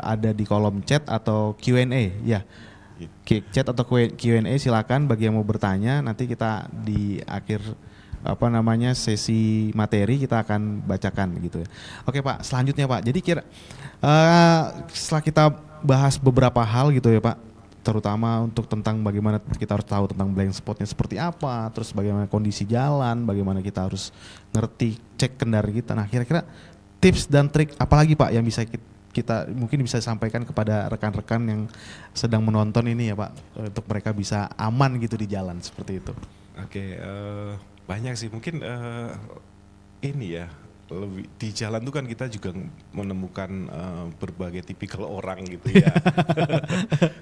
ada di kolom chat atau Q&A ya. Chat atau Q&A silakan bagi yang mau bertanya. Nanti kita di akhir sesi materi kita akan bacakan gitu ya. Oke Pak, selanjutnya Pak. Jadi setelah kita bahas beberapa hal gitu ya Pak, terutama untuk tentang bagaimana kita harus tahu tentang blind spotnya seperti apa, terus bagaimana kondisi jalan, bagaimana kita harus ngerti cek kendaraan kita. Nah kira-kira tips dan trik apa lagi Pak yang bisa kita mungkin bisa sampaikan kepada rekan-rekan yang sedang menonton ini ya Pak, untuk mereka bisa aman gitu di jalan seperti itu. Oke, banyak sih mungkin ini ya, lebih di jalan tuh kan kita juga menemukan berbagai tipikal orang gitu ya.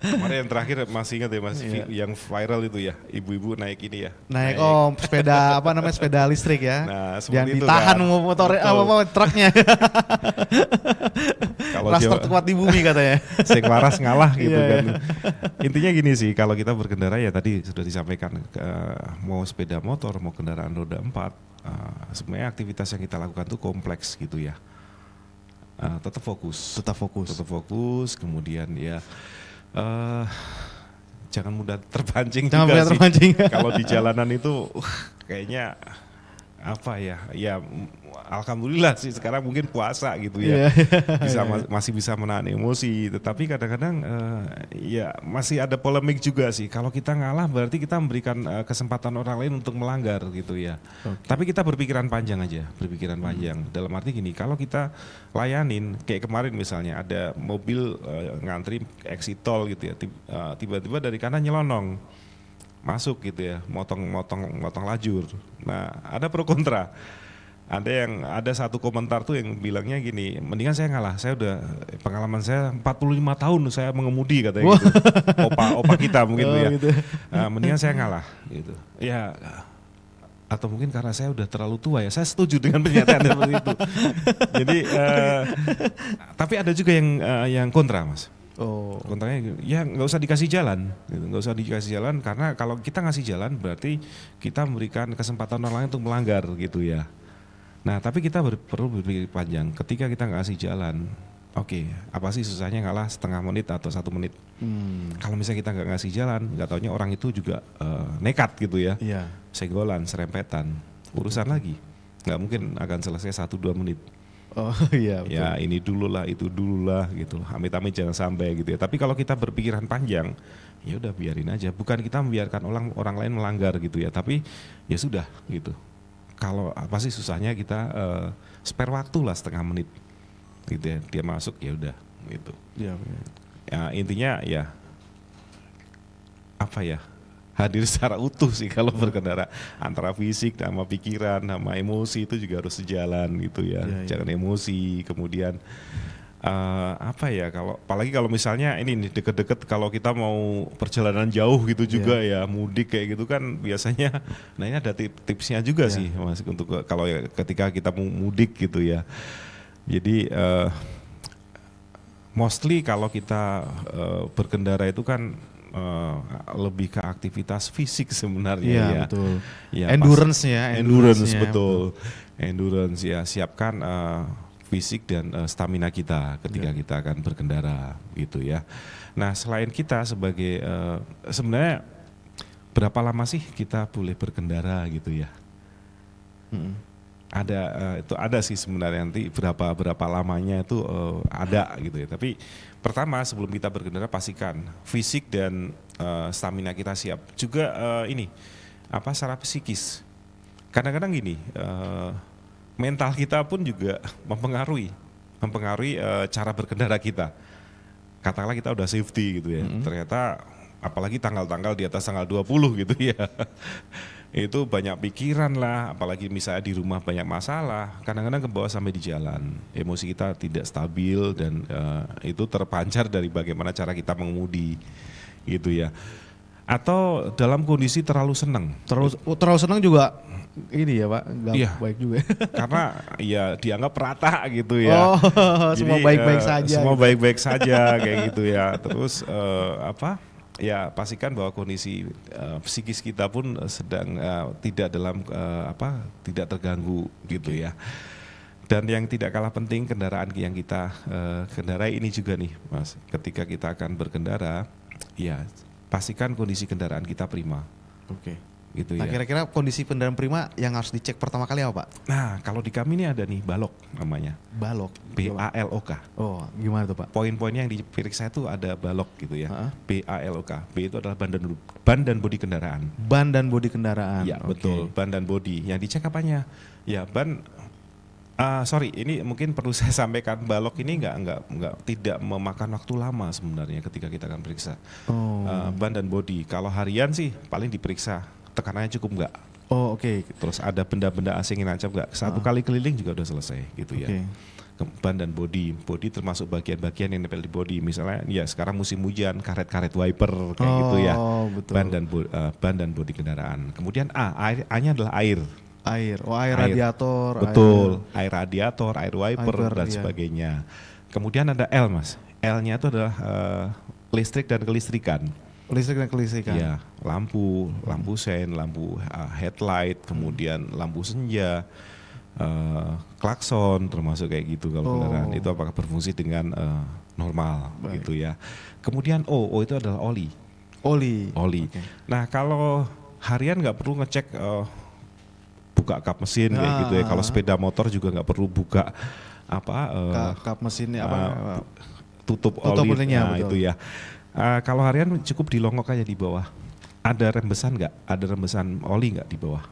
Kemarin yang terakhir masih ingat ya Mas, yang viral itu ya, ibu-ibu naik ini ya. Naik sepeda sepeda listrik ya. Nah, yang itu ditahan kan, motor truknya. Kalau Raster terkuat di bumi katanya. Sing waras ngalah gitu kan. Intinya gini sih, kalau kita berkendara ya tadi sudah disampaikan, mau sepeda motor, mau kendaraan roda 4, sebenarnya aktivitas yang kita lakukan tuh kompleks gitu ya. Tetap fokus, kemudian ya jangan mudah terpancing juga sih. Kalau di jalanan itu kayaknya apa ya alhamdulillah sih sekarang mungkin puasa gitu ya, masih bisa menahan emosi, tetapi kadang-kadang ya masih ada polemik juga sih. Kalau kita ngalah berarti kita memberikan kesempatan orang lain untuk melanggar gitu ya. Tapi kita berpikiran panjang aja, dalam arti gini, kalau kita layanin kayak kemarin misalnya ada mobil ngantri exit tol gitu ya, tiba-tiba dari kanan nyelonong masuk gitu ya, motong lajur. Nah, ada pro kontra. Ada satu komentar tuh yang bilangnya gini, mendingan saya ngalah, saya udah pengalaman saya 45 tahun saya mengemudi katanya gitu. Opa kita mungkin tuh ya. Gitu. Mendingan saya ngalah gitu. Ya, atau mungkin karena saya udah terlalu tua ya, saya setuju dengan pernyataan seperti itu. Jadi tapi ada juga yang kontra Mas. Kontranya ya nggak usah dikasih jalan, karena kalau kita ngasih jalan berarti kita memberikan kesempatan orang lain untuk melanggar gitu ya. Nah tapi kita perlu berpikir panjang. Ketika kita nggak kasih jalan, apa sih susahnya ngalah setengah menit atau 1 menit? Kalau misalnya kita nggak ngasih jalan, nggak taunya orang itu juga nekat gitu ya, senggolan, serempetan, urusan lagi, nggak mungkin akan selesai 1-2 menit. Betul. Ya ini dulu lah, itu dulu lah gitu. Amit-amit jangan sampai gitu ya. Tapi kalau kita berpikiran panjang, ya udah biarin aja. Bukan kita membiarkan orang lain melanggar gitu ya. Tapi ya sudah gitu. Kalau apa sih susahnya kita spare waktu lah setengah menit gitu ya. Dia masuk ya udah gitu. Ya intinya ya apa ya? Hadir secara utuh sih kalau berkendara, antara fisik sama pikiran sama emosi itu juga harus sejalan gitu ya. Jangan emosi, kemudian apalagi kalau misalnya ini nih deket-deket, kalau kita mau perjalanan jauh gitu juga ya, mudik kayak gitu kan biasanya. Nah ini ada tipsnya juga sih Mas, untuk kalau ketika kita mau mudik gitu ya. Jadi mostly kalau kita berkendara itu kan lebih ke aktivitas fisik sebenarnya ya. Betul. Ya, endurance betul. Endurance ya, siapkan fisik dan stamina kita ketika kita akan berkendara gitu ya. Nah, selain kita sebagai sebenarnya berapa lama sih kita boleh berkendara gitu ya? Ada sih sebenarnya, nanti berapa lamanya itu ada gitu ya. Tapi pertama sebelum kita berkendara pastikan fisik dan stamina kita siap. Juga secara psikis. Kadang-kadang gini, mental kita pun juga mempengaruhi cara berkendara kita. Katakanlah kita udah safety gitu ya. Ternyata apalagi tanggal-tanggal di atas tanggal 20 gitu ya. Itu banyak pikiran lah, apalagi misalnya di rumah banyak masalah, kadang-kadang ke bawah sampai di jalan. Emosi kita tidak stabil dan itu terpancar dari bagaimana cara kita mengemudi gitu ya. Atau dalam kondisi terlalu senang. Terlalu senang juga ini ya Pak, nggak baik juga. Karena ya dianggap rata gitu ya. Jadi, semua baik-baik saja. Semua baik-baik saja kayak gitu ya. Terus ya pastikan bahwa kondisi psikis kita pun sedang tidak terganggu gitu ya. Dan yang tidak kalah penting, kendaraan yang kita kendarai ini juga nih Mas, ketika kita akan berkendara ya pastikan kondisi kendaraan kita prima. Gitu nah, ya. Kira-kira kondisi kendaraan prima yang harus dicek pertama kali apa Pak? Nah, kalau di kami ini ada nih balok namanya. Balok? BALOK. Oh, gimana tuh Pak? Poin-poinnya yang diperiksa itu ada balok gitu ya. BALOK. B itu adalah ban dan bodi kendaraan. Ban dan bodi kendaraan. Ya, betul. Ban dan bodi. Yang dicek apanya? Ya, ban. Ini mungkin perlu saya sampaikan, balok ini tidak memakan waktu lama sebenarnya ketika kita akan periksa. Ban dan bodi. Kalau harian sih paling diperiksa tekanannya cukup enggak. Oh oke. Terus ada benda-benda asing yang nancap nggak? Satu kali keliling juga udah selesai gitu ya. Ban dan bodi termasuk bagian-bagian yang nempel di bodi. Misalnya ya sekarang musim hujan, karet-karet wiper kayak gitu ya. Betul. Ban dan bodi kendaraan. Kemudian A-nya adalah air. Air radiator. Betul, air radiator, air wiper dan sebagainya. Kemudian ada L Mas. L-nya itu adalah listrik dan kelistrikan. Listrik dan kelistrikan. Ya, lampu sen, lampu headlight, kemudian lampu senja, klakson termasuk kayak gitu kalau kendaraan itu apakah berfungsi dengan normal gitu ya. Kemudian O itu adalah oli. Okay. Nah kalau harian nggak perlu ngecek buka kap mesin kayak gitu ya. Kalau sepeda motor juga nggak perlu buka kap mesinnya tutup olinya itu ya. Kalau harian cukup dilongok aja di bawah. Ada rembesan nggak? Ada rembesan oli nggak di bawah?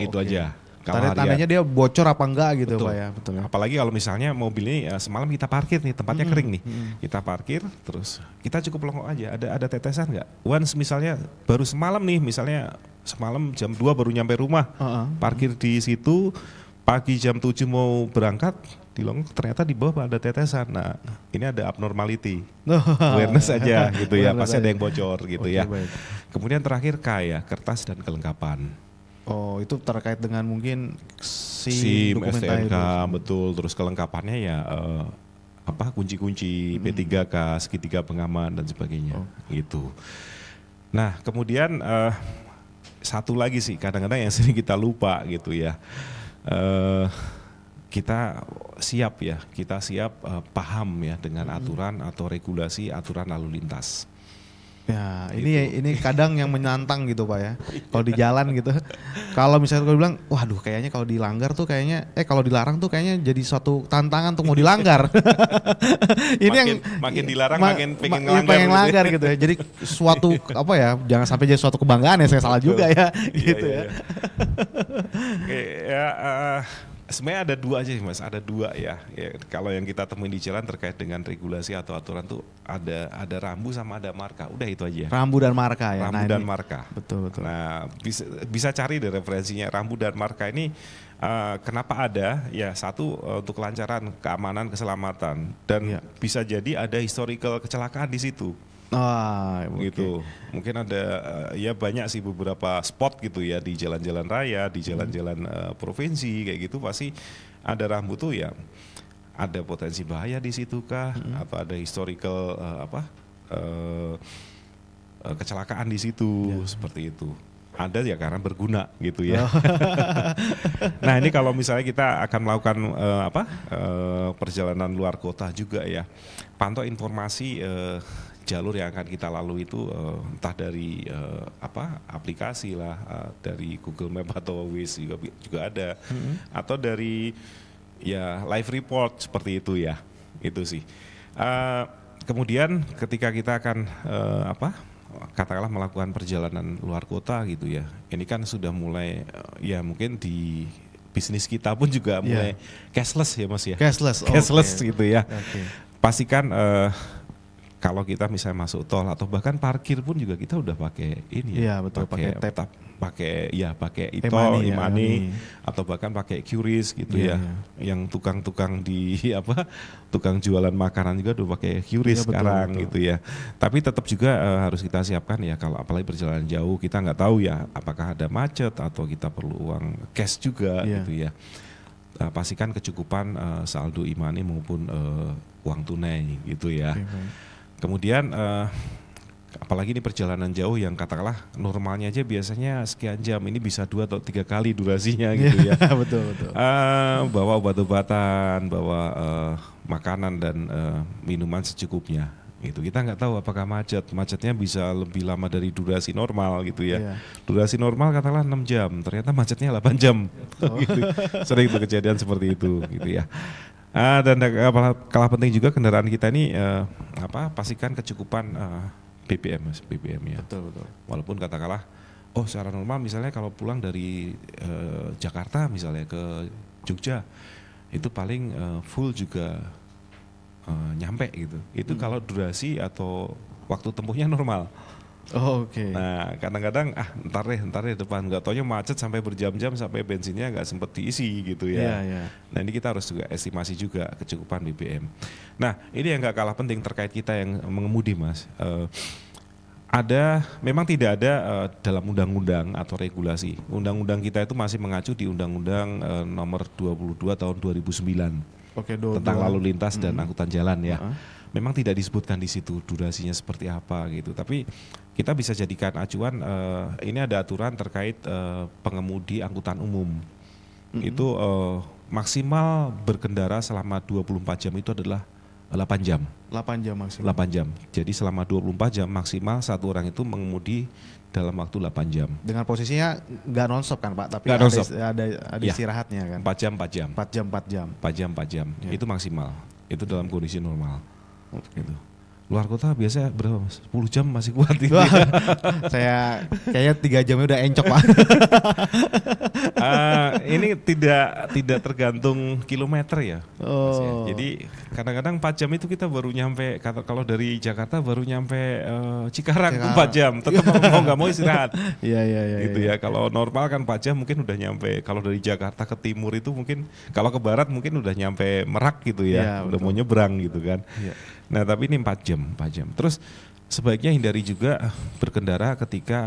Itu aja. Tandanya dia bocor apa enggak gitu, betul. Pak ya. Betul. Apalagi kalau misalnya mobil ini semalam kita parkir nih, tempatnya kering nih. Kita parkir, terus kita cukup longok aja. Ada tetesan nggak? Once misalnya baru semalam nih, misalnya semalam jam 2 baru nyampe rumah, parkir di situ. Pagi jam 7 mau berangkat, di longok ternyata di bawah ada tetesan. Nah, ini ada abnormality. Awareness aja gitu ya, pasti ada yang bocor gitu ya. Baik. Kemudian terakhir K ya, kertas dan kelengkapan. Itu terkait dengan mungkin SIM, STNK, betul. Terus kelengkapannya ya kunci-kunci P3K, segitiga pengaman dan sebagainya gitu. Nah, kemudian satu lagi sih kadang-kadang yang sering kita lupa gitu ya. Kita siap paham ya dengan aturan atau regulasi aturan lalu lintas. Ya, ini kadang yang menantang gitu Pak ya. Kalau di jalan gitu. Kalau misalnya kalau bilang, waduh kayaknya kalau dilanggar tuh kayaknya kalau dilarang tuh kayaknya jadi suatu tantangan untuk mau dilanggar. Ini makin dilarang makin pengen ngelanggar gitu ya. Jadi suatu jangan sampai jadi suatu kebanggaan ya, saya salah juga ya gitu ya. Sebenarnya ada dua aja sih Mas, ada dua ya. Kalau yang kita temuin di jalan terkait dengan regulasi atau aturan tuh ada rambu sama ada marka. Udah itu aja. Rambu dan marka ya. Rambu dan marka. Betul. Nah bisa cari deh referensinya. Rambu dan marka ini kenapa ada? Ya satu untuk kelancaran, keamanan, keselamatan, dan bisa jadi ada historical kecelakaan di situ. Gitu. Mungkin ada banyak sih beberapa spot gitu ya di jalan-jalan raya, di jalan-jalan provinsi kayak gitu pasti ada rambu tuh ya. Ada potensi bahaya di situ kah? Atau ada historical kecelakaan di situ seperti itu. Ada ya karena berguna gitu ya. Nah ini kalau misalnya kita akan melakukan perjalanan luar kota juga ya, pantau informasi jalur yang akan kita lalui itu entah dari aplikasi lah, dari Google Map atau Waze juga ada, atau dari live report seperti itu ya, itu sih. Kemudian ketika kita akan katakanlah melakukan perjalanan luar kota gitu ya, ini kan sudah mulai mungkin di bisnis kita pun juga mulai cashless ya Mas ya. Cashless gitu ya. Pastikan kalau kita misalnya masuk tol atau bahkan parkir pun juga kita udah pakai ini ya. Iya betul, pakai tap, pakai e-tol, e-money atau bahkan pakai QRIS gitu ya. Yang tukang-tukang tukang jualan makanan juga udah pakai QRIS sekarang betul. Gitu ya. Tapi tetap juga harus kita siapkan ya, kalau apalagi perjalanan jauh kita nggak tahu ya apakah ada macet atau kita perlu uang cash juga gitu ya. Pastikan kecukupan saldo e-money maupun uang tunai gitu ya. Kemudian apalagi ini perjalanan jauh yang katakanlah normalnya aja biasanya sekian jam, ini bisa 2 atau 3 kali durasinya gitu ya. Betul. Bawa obat-obatan, bawa makanan dan minuman secukupnya. Gitu. Kita nggak tahu apakah macetnya bisa lebih lama dari durasi normal gitu ya. Durasi normal katakanlah 6 jam, ternyata macetnya 8 jam. Gitu. Sering kejadian seperti itu gitu ya. Dan kalah penting juga kendaraan kita ini pastikan kecukupan BBM ya. Betul. Walaupun katakanlah secara normal misalnya kalau pulang dari Jakarta misalnya ke Jogja itu paling full juga nyampe gitu. Itu kalau durasi atau waktu tempuhnya normal. Oh, oke. Nah kadang-kadang ntar deh depan, nggak taunya macet sampai berjam-jam sampai bensinnya nggak sempet diisi gitu ya. Nah ini kita harus juga estimasi juga kecukupan BBM. Nah ini yang nggak kalah penting terkait kita yang mengemudi Mas. Memang tidak ada dalam undang-undang atau regulasi. Undang-undang kita itu masih mengacu di Undang-Undang nomor 22 tahun 2009. Oke, tentang lalu lintas dan angkutan jalan ya. Memang tidak disebutkan di situ durasinya seperti apa gitu. Tapi kita bisa jadikan acuan ini ada aturan terkait pengemudi angkutan umum. Itu maksimal berkendara selama 24 jam itu adalah 8 jam. 8 jam maksimal. 8 jam. Jadi selama 24 jam maksimal satu orang itu mengemudi dalam waktu 8 jam. Dengan posisinya nggak nonstop kan Pak, tapi ada istirahatnya kan. 4 jam 4 jam. 4 jam 4 jam. 4 jam 4 jam. Ya. Itu maksimal. Itu dalam kondisi normal. Gitu. Luar kota biasa berapa Mas? 10 jam masih kuat gitu. Saya kayaknya 3 jamnya udah encok Pak. Ini tidak tergantung kilometer ya. Jadi kadang-kadang 4 jam itu kita baru nyampe, kalau dari Jakarta baru nyampe Cikarang 4 jam. Tetap mau nggak mau istirahat. Iya. Gitu ya. Kalau normal kan 4 jam mungkin udah nyampe. Kalau dari Jakarta ke timur itu mungkin, kalau ke barat mungkin udah nyampe Merak gitu ya. Udah mau nyebrang gitu kan. Iya. Nah tapi ini 4 jam. Terus sebaiknya hindari juga berkendara ketika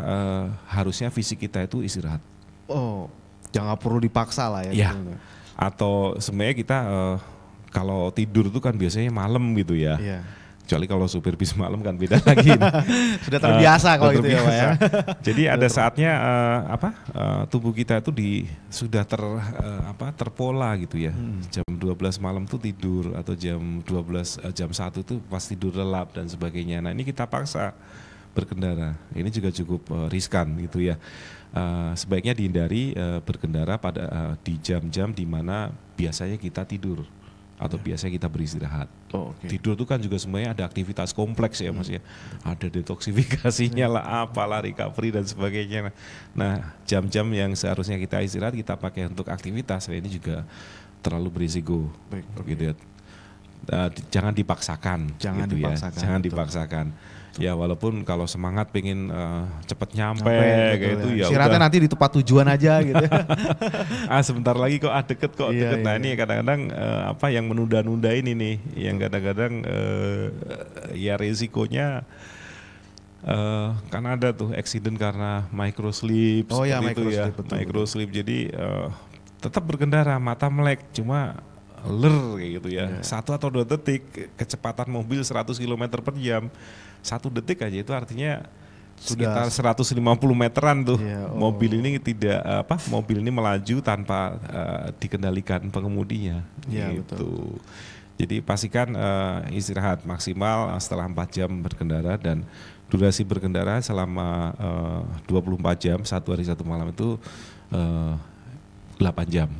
harusnya fisik kita itu istirahat. Oh, jangan perlu dipaksa lah ya. Iya. Atau sebenarnya kita kalau tidur itu kan biasanya malam gitu ya. Iya. Kecuali kalau supir bis malam kan beda lagi. Sudah terbiasa kalau itu ya Pak ya. Jadi ada saatnya tubuh kita itu sudah terpola gitu ya. Jam 12 malam tuh tidur, atau jam 1 tuh pas tidur lelap dan sebagainya. Nah ini kita paksa berkendara. Ini juga cukup riskan gitu ya. Sebaiknya dihindari berkendara di jam-jam di mana biasanya kita tidur atau biasanya kita beristirahat. Tidur itu kan juga sebenarnya ada aktivitas kompleks ya Mas ya. Ada detoksifikasinya lah, apalah, recovery dan sebagainya. Nah jam-jam yang seharusnya kita istirahat kita pakai untuk aktivitas, ini juga terlalu berisiko. Gitu ya. Jangan dipaksakan. Jangan dipaksakan. Ya walaupun kalau semangat pengen cepet nyampe kayak itu ya. Istirahatnya nanti di tempat tujuan aja gitu. Sebentar lagi kok deket. Nah ini kadang-kadang yang menunda-nunda ini nih, yang kadang-kadang ya resikonya kan ada tuh accident karena microsleep. Microsleep. Jadi tetap berkendara, mata melek, cuma kayak gitu ya. 1 atau 2 detik kecepatan mobil 100 km per jam. 1 detik aja itu artinya sekitar 150 meteran tuh. Mobil ini mobil ini melaju tanpa dikendalikan pengemudinya. Gitu. Betul. Jadi pastikan istirahat maksimal setelah 4 jam berkendara, dan durasi berkendara selama 24 jam, 1 hari 1 malam itu 8 jam.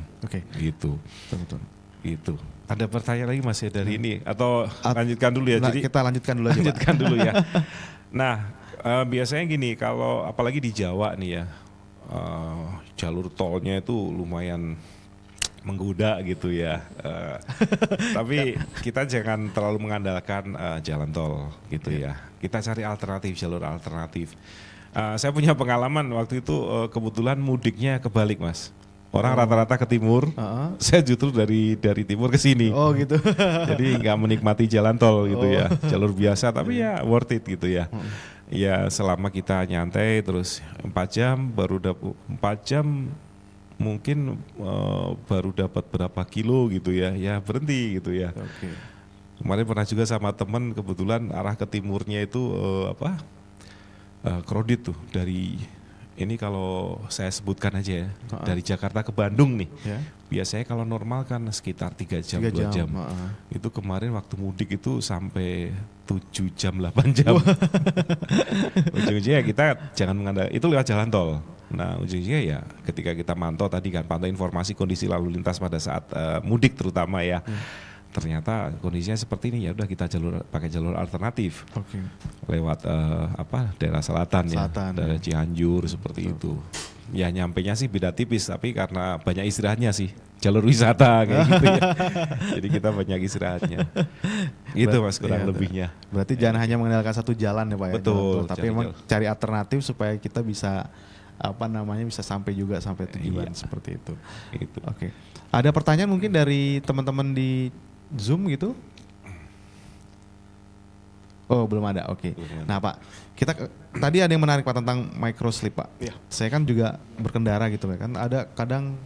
Gitu. Betul. Gitu. Ada pertanyaan lagi Mas ya dari ini, atau lanjutkan dulu ya? Jadi kita lanjutkan dulu aja. Lanjutkan dulu ya. Nah biasanya gini, kalau apalagi di Jawa nih ya, jalur tolnya itu lumayan menggoda gitu ya. Tapi kita jangan terlalu mengandalkan jalan tol gitu ya. Kita cari alternatif, jalur alternatif. Saya punya pengalaman waktu itu, kebetulan mudiknya kebalik Mas. Orang rata-rata ke timur, saya justru dari timur ke sini. Oh gitu. Jadi nggak menikmati jalan tol gitu ya, jalur biasa, tapi ya worth it gitu ya. Ya selama kita nyantai terus 4 jam, 4 jam mungkin baru dapat berapa kilo gitu ya berhenti gitu ya. Kemarin pernah juga sama teman, kebetulan arah ke timurnya itu kredit tuh dari. Ini kalau saya sebutkan aja ya, dari Jakarta ke Bandung nih, biasanya kalau normal kan sekitar 3 jam, 2 jam. Itu kemarin waktu mudik itu sampai 7 jam, 8 jam. Ujung-ujungnya kita jangan mengandalkan, itu lewat jalan tol. Nah ujung-ujungnya ya ketika kita pantau informasi kondisi lalu lintas pada saat mudik terutama ya. Ternyata kondisinya seperti ini, ya udah kita pakai jalur alternatif. Lewat daerah selatan ya, daerah Cianjur seperti itu. Ya nyampenya sih beda tipis, tapi karena banyak istirahatnya sih, jalur wisata kayak gitu ya. Jadi kita banyak istirahatnya. Itu Mas kurang lebihnya. Berarti jangan hanya mengandalkan satu jalan ya Pak ya. Betul. Tapi memang cari alternatif supaya kita bisa bisa sampai juga sampai tujuan seperti itu. Oke. Ada pertanyaan mungkin dari teman-teman di Zoom gitu? Oh belum ada, oke. Nah Pak, kita tadi ada yang menarik Pak tentang microslip Pak. Ya. Saya kan juga berkendara gitu ya kan, ada kadang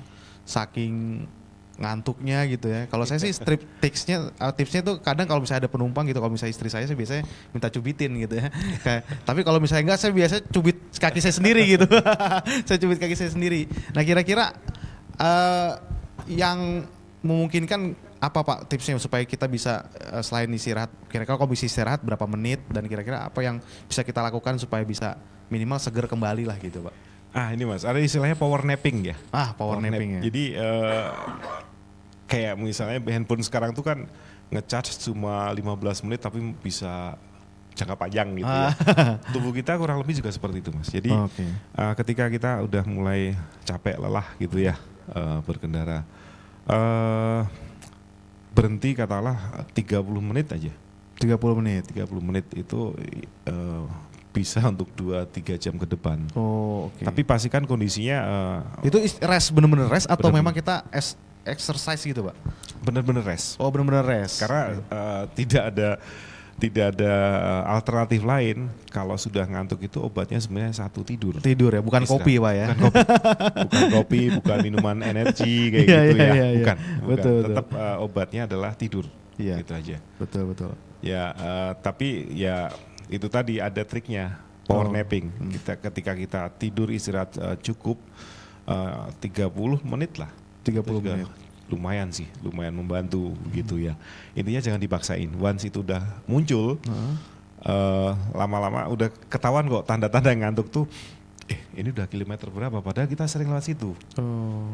saking ngantuknya gitu ya. Kalau saya sih tipsnya itu kadang kalau misalnya ada penumpang gitu, kalau misalnya istri saya biasanya minta cubitin gitu ya. Tapi kalau misalnya enggak, saya biasanya cubit kaki saya sendiri gitu. Saya cubit kaki saya sendiri. Nah kira-kira yang memungkinkan apa Pak tipsnya supaya kita bisa selain istirahat, kira-kira kalau bisa istirahat berapa menit dan kira-kira apa yang bisa kita lakukan supaya bisa minimal seger kembali lah gitu Pak. Ini Mas, ada istilahnya power napping ya. Power napping ya. Jadi kayak misalnya handphone sekarang tuh kan ngecharge cuma 15 menit tapi bisa jangka panjang gitu ya. Tubuh kita kurang lebih juga seperti itu Mas. Jadi ketika kita udah mulai capek lelah gitu ya berkendara, berhenti katakanlah 30 menit aja. 30 menit? 30 menit itu bisa untuk 2-3 jam ke depan. Tapi pastikan kondisinya itu rest, bener-bener rest atau memang kita exercise gitu Pak? Bener-bener rest. Bener-bener rest. Karena tidak ada alternatif lain. Kalau sudah ngantuk itu obatnya sebenarnya satu, tidur. Tidur ya, bukan kopi Pak ya? Bukan kopi, bukan minuman energi kayak gitu ya. Bukan. Betul. Tetap obatnya adalah tidur. Iya. Gitu aja. Betul. Ya, tapi ya itu tadi ada triknya, power napping. Ketika kita tidur istirahat cukup 30 menit lah. 30 menit. Lumayan sih, lumayan membantu gitu ya. Intinya jangan dipaksain. Once itu udah muncul, lama-lama udah ketahuan kok tanda-tanda ngantuk tuh. Ini udah kilometer berapa? Padahal kita sering lewat situ.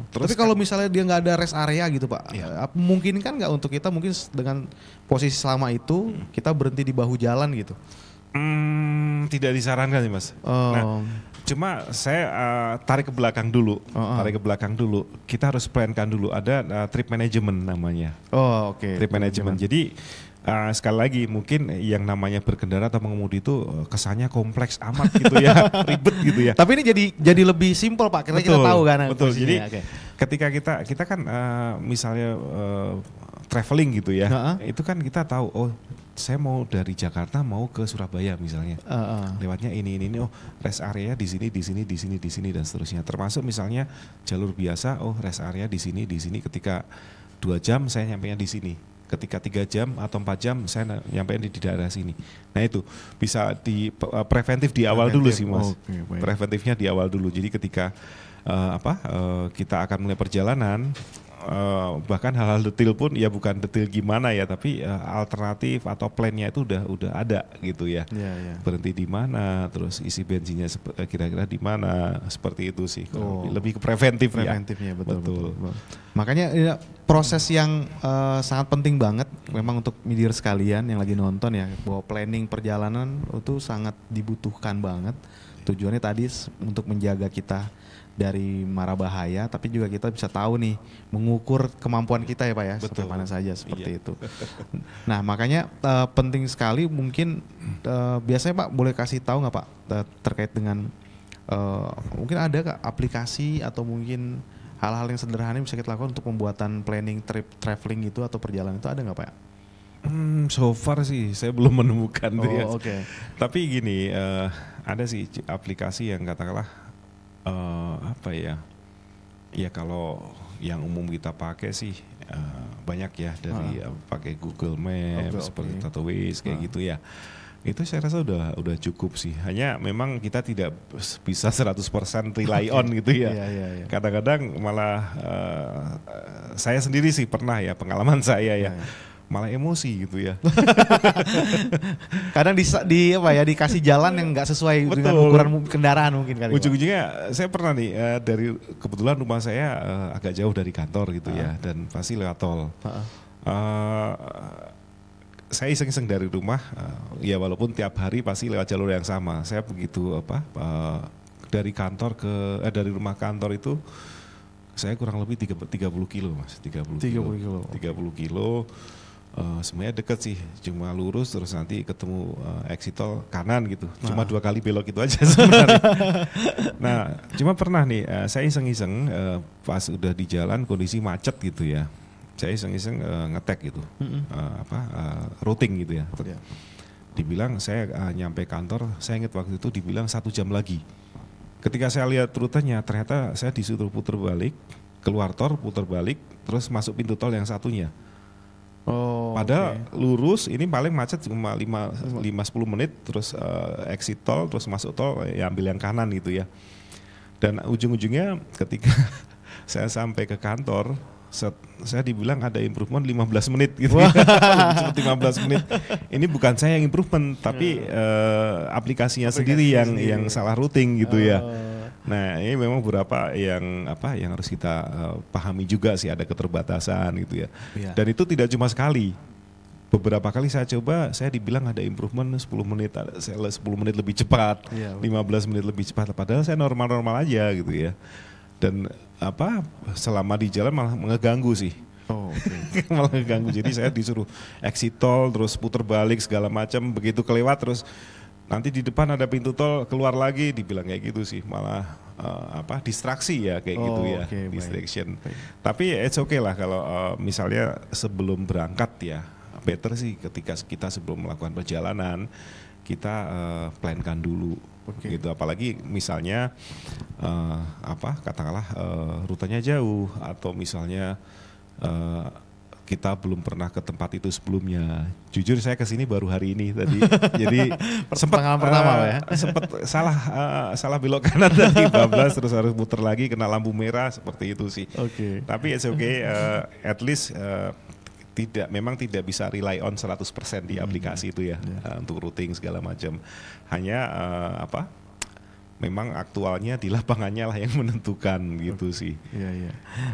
Terus tapi kalau misalnya dia nggak ada rest area gitu Pak, mungkin kan nggak untuk kita mungkin dengan posisi selama itu kita berhenti di bahu jalan gitu? Tidak disarankan sih Mas. Nah, cuma saya tarik ke belakang dulu. Kita harus plankan dulu. Ada trip management namanya. Trip management. Jadi sekali lagi mungkin yang namanya berkendara atau mengemudi itu kesannya kompleks amat gitu ya, ribet gitu ya. Tapi ini jadi lebih simpel Pak. Kita tahu kan. Betul. Jadi ketika kita kan misalnya traveling gitu ya, itu kan kita tahu saya mau dari Jakarta mau ke Surabaya misalnya, lewatnya ini, rest area di sini dan seterusnya. Termasuk misalnya jalur biasa, rest area di sini. Ketika 2 jam saya nyampainya di sini. Ketika 3 jam atau 4 jam saya nyampainya di daerah sini. Nah itu bisa preventif di awal dulu sih Mas. Preventifnya di awal dulu. Jadi ketika kita akan mulai perjalanan. Bahkan hal-hal detail pun ya bukan detail gimana ya, tapi alternatif atau plannya itu udah ada gitu ya. Berhenti di mana, terus isi bensinnya kira-kira di mana, seperti itu sih. Lebih ke preventifnya, betul. Makanya proses yang sangat penting banget memang untuk media sekalian yang lagi nonton ya, bahwa planning perjalanan itu sangat dibutuhkan banget. Tujuannya tadi untuk menjaga kita dari mara bahaya, tapi juga kita bisa tahu nih mengukur kemampuan kita ya Pak ya, sampai mana saja seperti itu. Nah makanya penting sekali mungkin biasanya Pak boleh kasih tahu nggak Pak terkait dengan mungkin ada Kak aplikasi atau mungkin hal-hal yang sederhana yang bisa kita lakukan untuk pembuatan planning trip traveling itu atau perjalanan itu, ada nggak Pak? So far sih saya belum menemukan tuh ya. Tapi gini, ada sih aplikasi yang katakanlah ya kalau yang umum kita pakai sih banyak ya, dari pakai Google Maps seperti Waze kayak gitu ya. Itu saya rasa udah cukup sih. Hanya memang kita tidak bisa 100% rely on gitu ya. Kadang-kadang malah saya sendiri sih pernah ya, pengalaman saya ya. Malah emosi gitu ya. Kadang dikasih jalan yang nggak sesuai dengan ukuran kendaraan mungkin kali. Ujung-ujungnya saya pernah nih dari kebetulan rumah saya agak jauh dari kantor gitu ya, dan pasti lewat tol. Saya iseng-iseng dari rumah, ya walaupun tiap hari pasti lewat jalur yang sama. Saya begitu dari rumah kantor itu saya kurang lebih 30 kilo Mas, 30 kilo. Sebenarnya deket sih, cuma lurus terus nanti ketemu exit tol kanan gitu. Cuma 2 kali belok itu aja sebenarnya. Nah, cuma pernah nih saya iseng-iseng pas udah di jalan kondisi macet gitu ya. Saya iseng-iseng ngetek gitu, routing gitu ya. Dibilang saya nyampe kantor, saya ingat waktu itu dibilang 1 jam lagi. Ketika saya lihat rutenya, ternyata saya disuruh putar balik, keluar tol, putar balik, terus masuk pintu tol yang satunya. Padahal lurus ini paling macet cuma 5-10 menit, terus exit tol, terus masuk tol ya ambil yang kanan gitu ya. Dan ujung-ujungnya ketika saya sampai ke kantor, saya dibilang ada improvement 15 menit gitu. Cepat 15 menit. Ini bukan saya yang improvement, tapi aplikasinya sendiri yang salah routing gitu ya. Nah, ini memang beberapa yang harus kita pahami juga sih, ada keterbatasan gitu ya. Dan itu tidak cuma sekali. Beberapa kali saya coba, saya dibilang ada improvement 10 menit, saya 10 menit lebih cepat, 15 menit lebih cepat. Padahal saya normal-normal aja gitu ya. Dan selama di jalan malah ngeganggu sih. Malah ngeganggu. Jadi saya disuruh exit tol, terus putar balik segala macam, begitu kelewat terus nanti di depan ada pintu tol, keluar lagi, dibilang kayak gitu sih, malah distraksi ya kayak gitu ya, distraction. Tapi it's okay lah kalau misalnya sebelum berangkat ya, better sih ketika kita sebelum melakukan perjalanan kita plankan dulu, gitu. Apalagi misalnya katakanlah rutenya jauh atau misalnya kita belum pernah ke tempat itu sebelumnya. Jujur saya kesini baru hari ini tadi, jadi sempat salah belok kanan tadi bablas, terus harus muter lagi kena lampu merah seperti itu sih. Tapi it's okay, at least memang tidak bisa rely on 100% di aplikasi itu ya, untuk routing segala macam. Hanya memang aktualnya di lapangannya lah yang menentukan gitu sih.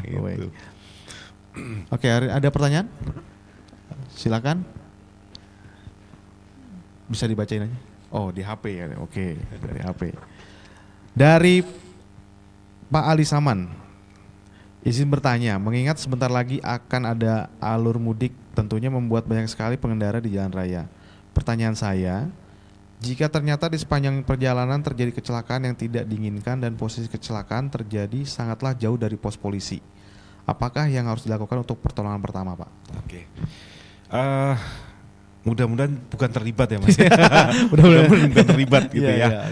Gitu. Oke, ada pertanyaan? Silakan. Bisa dibacain aja. Oh, di HP ya. Oke, dari HP. Dari Pak Ali Saman. Izin bertanya, mengingat sebentar lagi akan ada alur mudik, tentunya membuat banyak sekali pengendara di jalan raya. Pertanyaan saya, jika ternyata di sepanjang perjalanan terjadi kecelakaan yang tidak diinginkan dan posisi kecelakaan terjadi sangatlah jauh dari pos polisi, apakah yang harus dilakukan untuk pertolongan pertama, Pak? Mudah-mudahan bukan terlibat ya, Mas. Mudah-mudahan bukan terlibat gitu ya.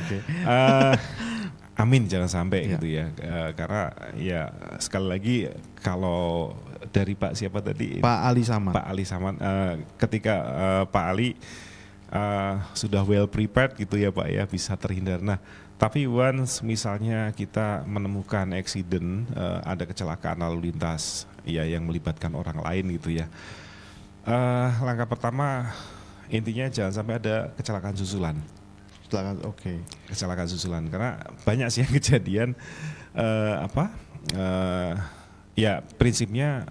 Amin, jangan sampai gitu ya. Karena ya sekali lagi kalau dari Pak siapa tadi? Pak Ali Saman. Pak Ali Saman. Ketika Pak Ali sudah well prepared gitu ya Pak ya, bisa terhindar. Nah, tapi once misalnya kita menemukan accident, ada kecelakaan lalu lintas ya yang melibatkan orang lain gitu ya. Langkah pertama intinya jangan sampai ada kecelakaan susulan. Kecelakaan susulan, karena banyak sih yang kejadian ya prinsipnya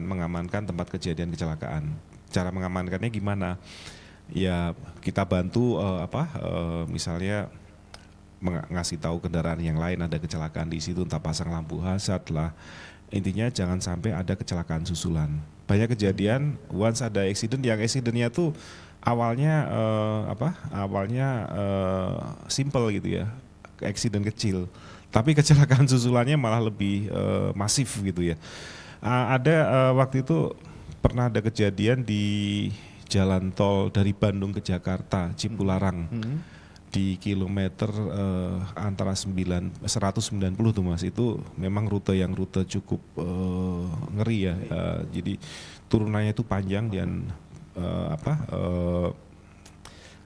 mengamankan tempat kejadian kecelakaan. Cara mengamankannya gimana? Ya kita bantu misalnya ngasih tahu kendaraan yang lain ada kecelakaan di situ, entah pasang lampu hazard lah. Intinya jangan sampai ada kecelakaan susulan. Banyak kejadian once ada accident, yang accidentnya tuh awalnya simple gitu ya, accident kecil, tapi kecelakaan susulannya malah lebih masif gitu ya. Ada waktu itu pernah ada kejadian di jalan tol dari Bandung ke Jakarta, Cipularang, di kilometer antara 190 tuh Mas, itu memang rute cukup ngeri ya. Jadi turunannya itu panjang dan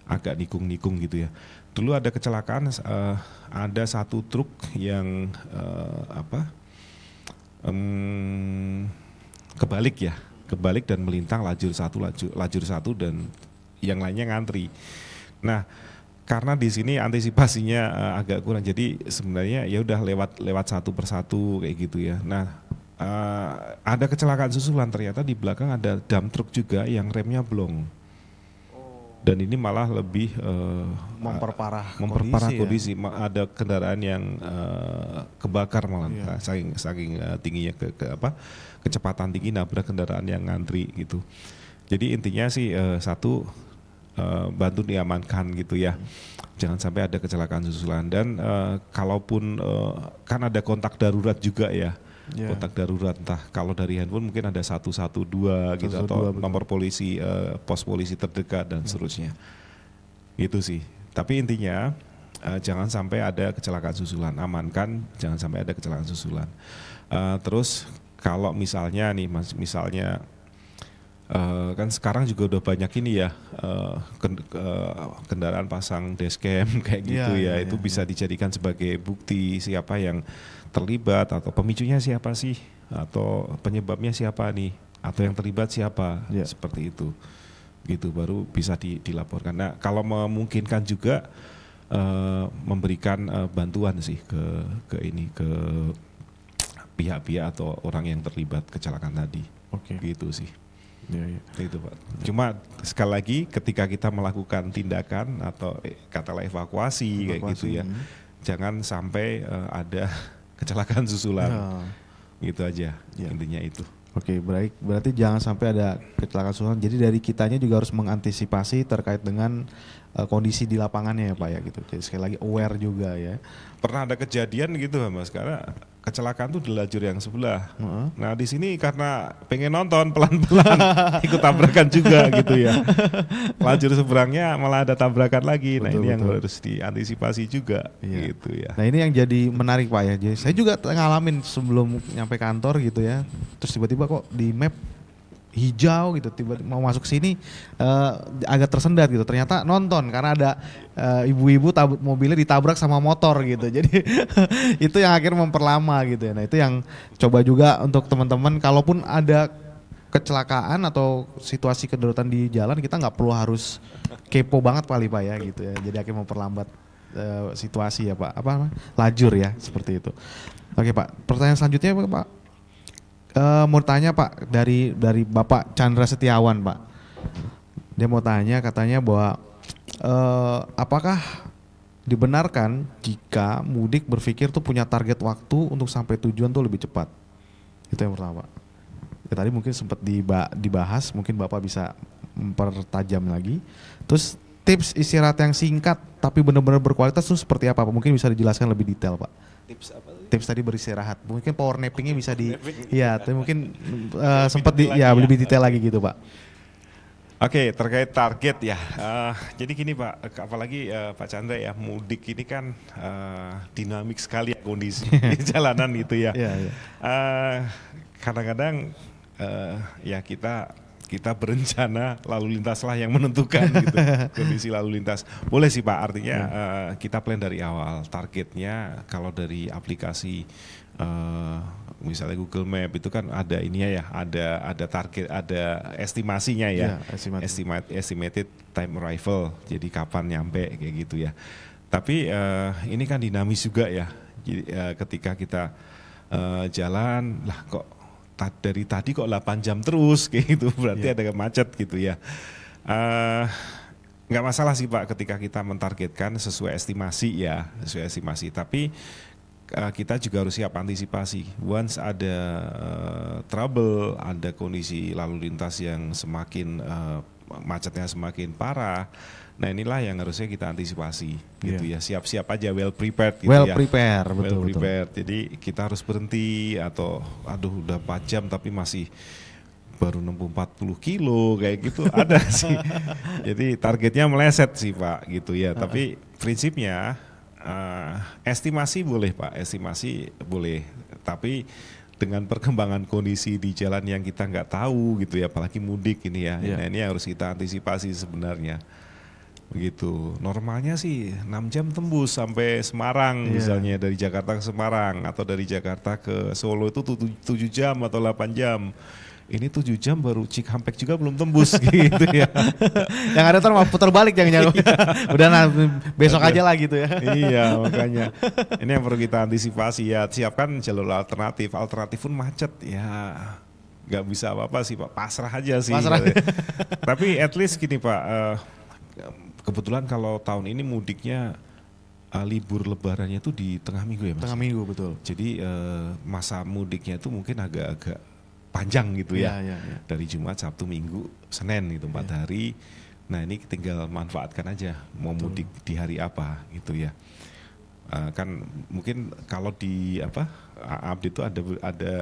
agak nikung-nikung gitu ya. Dulu ada kecelakaan, ada satu truk yang kebalik dan melintang lajur satu dan yang lainnya ngantri. Nah, karena di sini antisipasinya agak kurang, jadi sebenarnya ya udah lewat satu persatu kayak gitu ya. Nah, ada kecelakaan susulan, ternyata di belakang ada dump truck juga yang remnya blong. Dan ini malah lebih memperparah kondisi. Ada kendaraan yang kebakar malah, saking tingginya kecepatan tinggi nabrak kendaraan yang ngantri gitu. Jadi intinya sih satu, bantu diamankan gitu ya. Jangan sampai ada kecelakaan susulan. Dan kalaupun kan ada kontak darurat juga ya. Kontak darurat, entah kalau dari handphone mungkin ada 112 gitu, atau nomor polisi, pos polisi terdekat dan seterusnya. Gitu sih. Tapi intinya jangan sampai ada kecelakaan susulan. Amankan, jangan sampai ada kecelakaan susulan. Terus kalau misalnya nih Mas, misalnya kan sekarang juga udah banyak ini ya, kendaraan pasang dashcam kayak gitu itu bisa dijadikan sebagai bukti siapa yang terlibat, atau pemicunya siapa sih, atau penyebabnya siapa nih, atau yang terlibat siapa, seperti itu. Gitu baru bisa dilaporkan. Nah, kalau memungkinkan juga memberikan bantuan sih ke pihak-pihak atau orang yang terlibat kecelakaan tadi. Gitu sih. Itu Pak. Cuma sekali lagi ketika kita melakukan tindakan atau katakanlah evakuasi kayak gitu ya, jangan sampai ada kecelakaan susulan. Gitu aja intinya itu. Oke, baik. Berarti jangan sampai ada kecelakaan susulan. Jadi dari kitanya juga harus mengantisipasi terkait dengan kondisi di lapangannya ya Pak ya gitu. Jadi sekali lagi aware juga ya. Pernah ada kejadian gitu Mas, karena kecelakaan tuh di lajur yang sebelah. Nah di sini karena pengen nonton pelan-pelan ikut tabrakan juga gitu ya. Lajur seberangnya malah ada tabrakan lagi. Nah ini yang harus diantisipasi juga gitu ya. Nah ini yang jadi menarik Pak ya. Jadi saya juga ngalamin sebelum nyampe kantor gitu ya. Terus tiba-tiba kok di map hijau gitu, tiba-tiba mau masuk sini agak tersendat gitu. Ternyata nonton karena ada ibu-ibu mobilnya ditabrak sama motor gitu. Jadi itu yang akhirnya memperlama gitu ya. Nah itu yang coba juga untuk teman-teman, kalaupun ada kecelakaan atau situasi kedaruratan di jalan, kita nggak perlu harus kepo banget Pak ya gitu ya. Jadi akhirnya memperlambat situasi ya Pak, lajur ya seperti itu. Oke Pak, pertanyaan selanjutnya Pak. Mau tanya Pak dari Bapak Chandra Setiawan Pak. Dia mau tanya, katanya bahwa apakah dibenarkan jika mudik berpikir tuh punya target waktu untuk sampai tujuan tuh lebih cepat? Itu yang pertama Pak. Ya, tadi mungkin sempat dibahas, mungkin Bapak bisa mempertajam lagi. Terus tips istirahat yang singkat tapi benar-benar berkualitas tuh seperti apa Pak? Mungkin bisa dijelaskan lebih detail Pak. Tips apa? Tips tadi beristirahat, mungkin power nappingnya bisa ya, tapi mungkin sempat lebih detail lagi gitu Pak. Oke, terkait target ya. Jadi gini Pak, apalagi Pak Chandra ya, mudik ini kan dinamik sekali ya kondisi jalanan gitu ya. Kadang-kadang ya kita berencana, lalu lintaslah yang menentukan gitu, kondisi lalu lintas. Boleh sih Pak, artinya kita plan dari awal. Targetnya kalau dari aplikasi misalnya Google Map itu kan ada ininya ya, ada target, ada estimasinya ya, estimated time arrival. Jadi kapan nyampe kayak gitu ya. Tapi ini kan dinamis juga ya. Jadi ketika kita jalan lah kok dari tadi kok 8 jam terus kayak gitu, berarti ada macet gitu ya. Nggak masalah sih Pak ketika kita mentargetkan sesuai estimasi ya, sesuai estimasi. Tapi kita juga harus siap antisipasi. Once ada trouble, ada kondisi lalu lintas yang semakin macetnya semakin parah. Nah inilah yang harusnya kita antisipasi gitu ya, siap-siap aja, well prepared gitu well prepared, betul. Jadi kita harus berhenti atau aduh udah 4 jam tapi masih baru nempuh 40 kilo kayak gitu ada sih. Jadi targetnya meleset sih Pak gitu ya, tapi prinsipnya estimasi boleh Pak, estimasi boleh, tapi dengan perkembangan kondisi di jalan yang kita nggak tahu gitu ya, apalagi mudik ini ya. Nah ini harus kita antisipasi sebenarnya. Begitu. Normalnya sih 6 jam tembus sampai Semarang misalnya, dari Jakarta ke Semarang, atau dari Jakarta ke Solo itu 7 jam atau 8 jam. Ini 7 jam baru Cikampek juga belum tembus gitu ya. Yang ada ntar mau putar balik jangan-jangan. Udah besok aja lah gitu ya. Iya makanya. Ini yang perlu kita antisipasi ya. Siapkan jalur alternatif. Alternatif pun macet ya. Gak bisa apa-apa sih Pak. Pasrah aja sih. Tapi at least gini Pak. Kebetulan kalau tahun ini mudiknya libur lebarannya itu di tengah minggu ya Mas? Tengah minggu betul. Jadi masa mudiknya itu mungkin agak-agak panjang gitu ya. Ya. Dari Jumat, Sabtu, Minggu, Senin itu 4 hari. Nah ini tinggal manfaatkan aja mau mudik di hari apa gitu ya. Kan mungkin kalau di update itu ada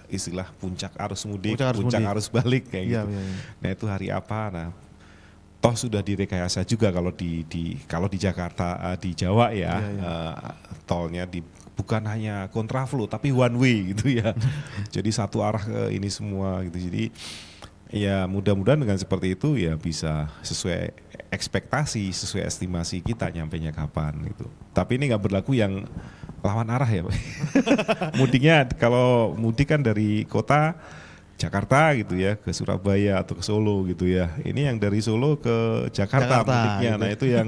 istilah puncak arus mudik, puncak arus balik kayak gitu. Ya. Nah itu hari apa? Nah toh sudah direkayasa juga kalau di Jakarta, di Jawa ya. Tolnya bukan hanya kontraflow tapi one way gitu ya. Jadi satu arah ke ini semua gitu. Jadi ya mudah-mudahan dengan seperti itu ya bisa sesuai ekspektasi, sesuai estimasi kita nyampainya kapan gitu. Tapi ini nggak berlaku yang lawan arah ya Pak. Mudiknya kalau mudik kan dari kota Jakarta gitu ya ke Surabaya atau ke Solo gitu ya. Ini yang dari Solo ke Jakarta mudiknya. Gitu. Nah itu yang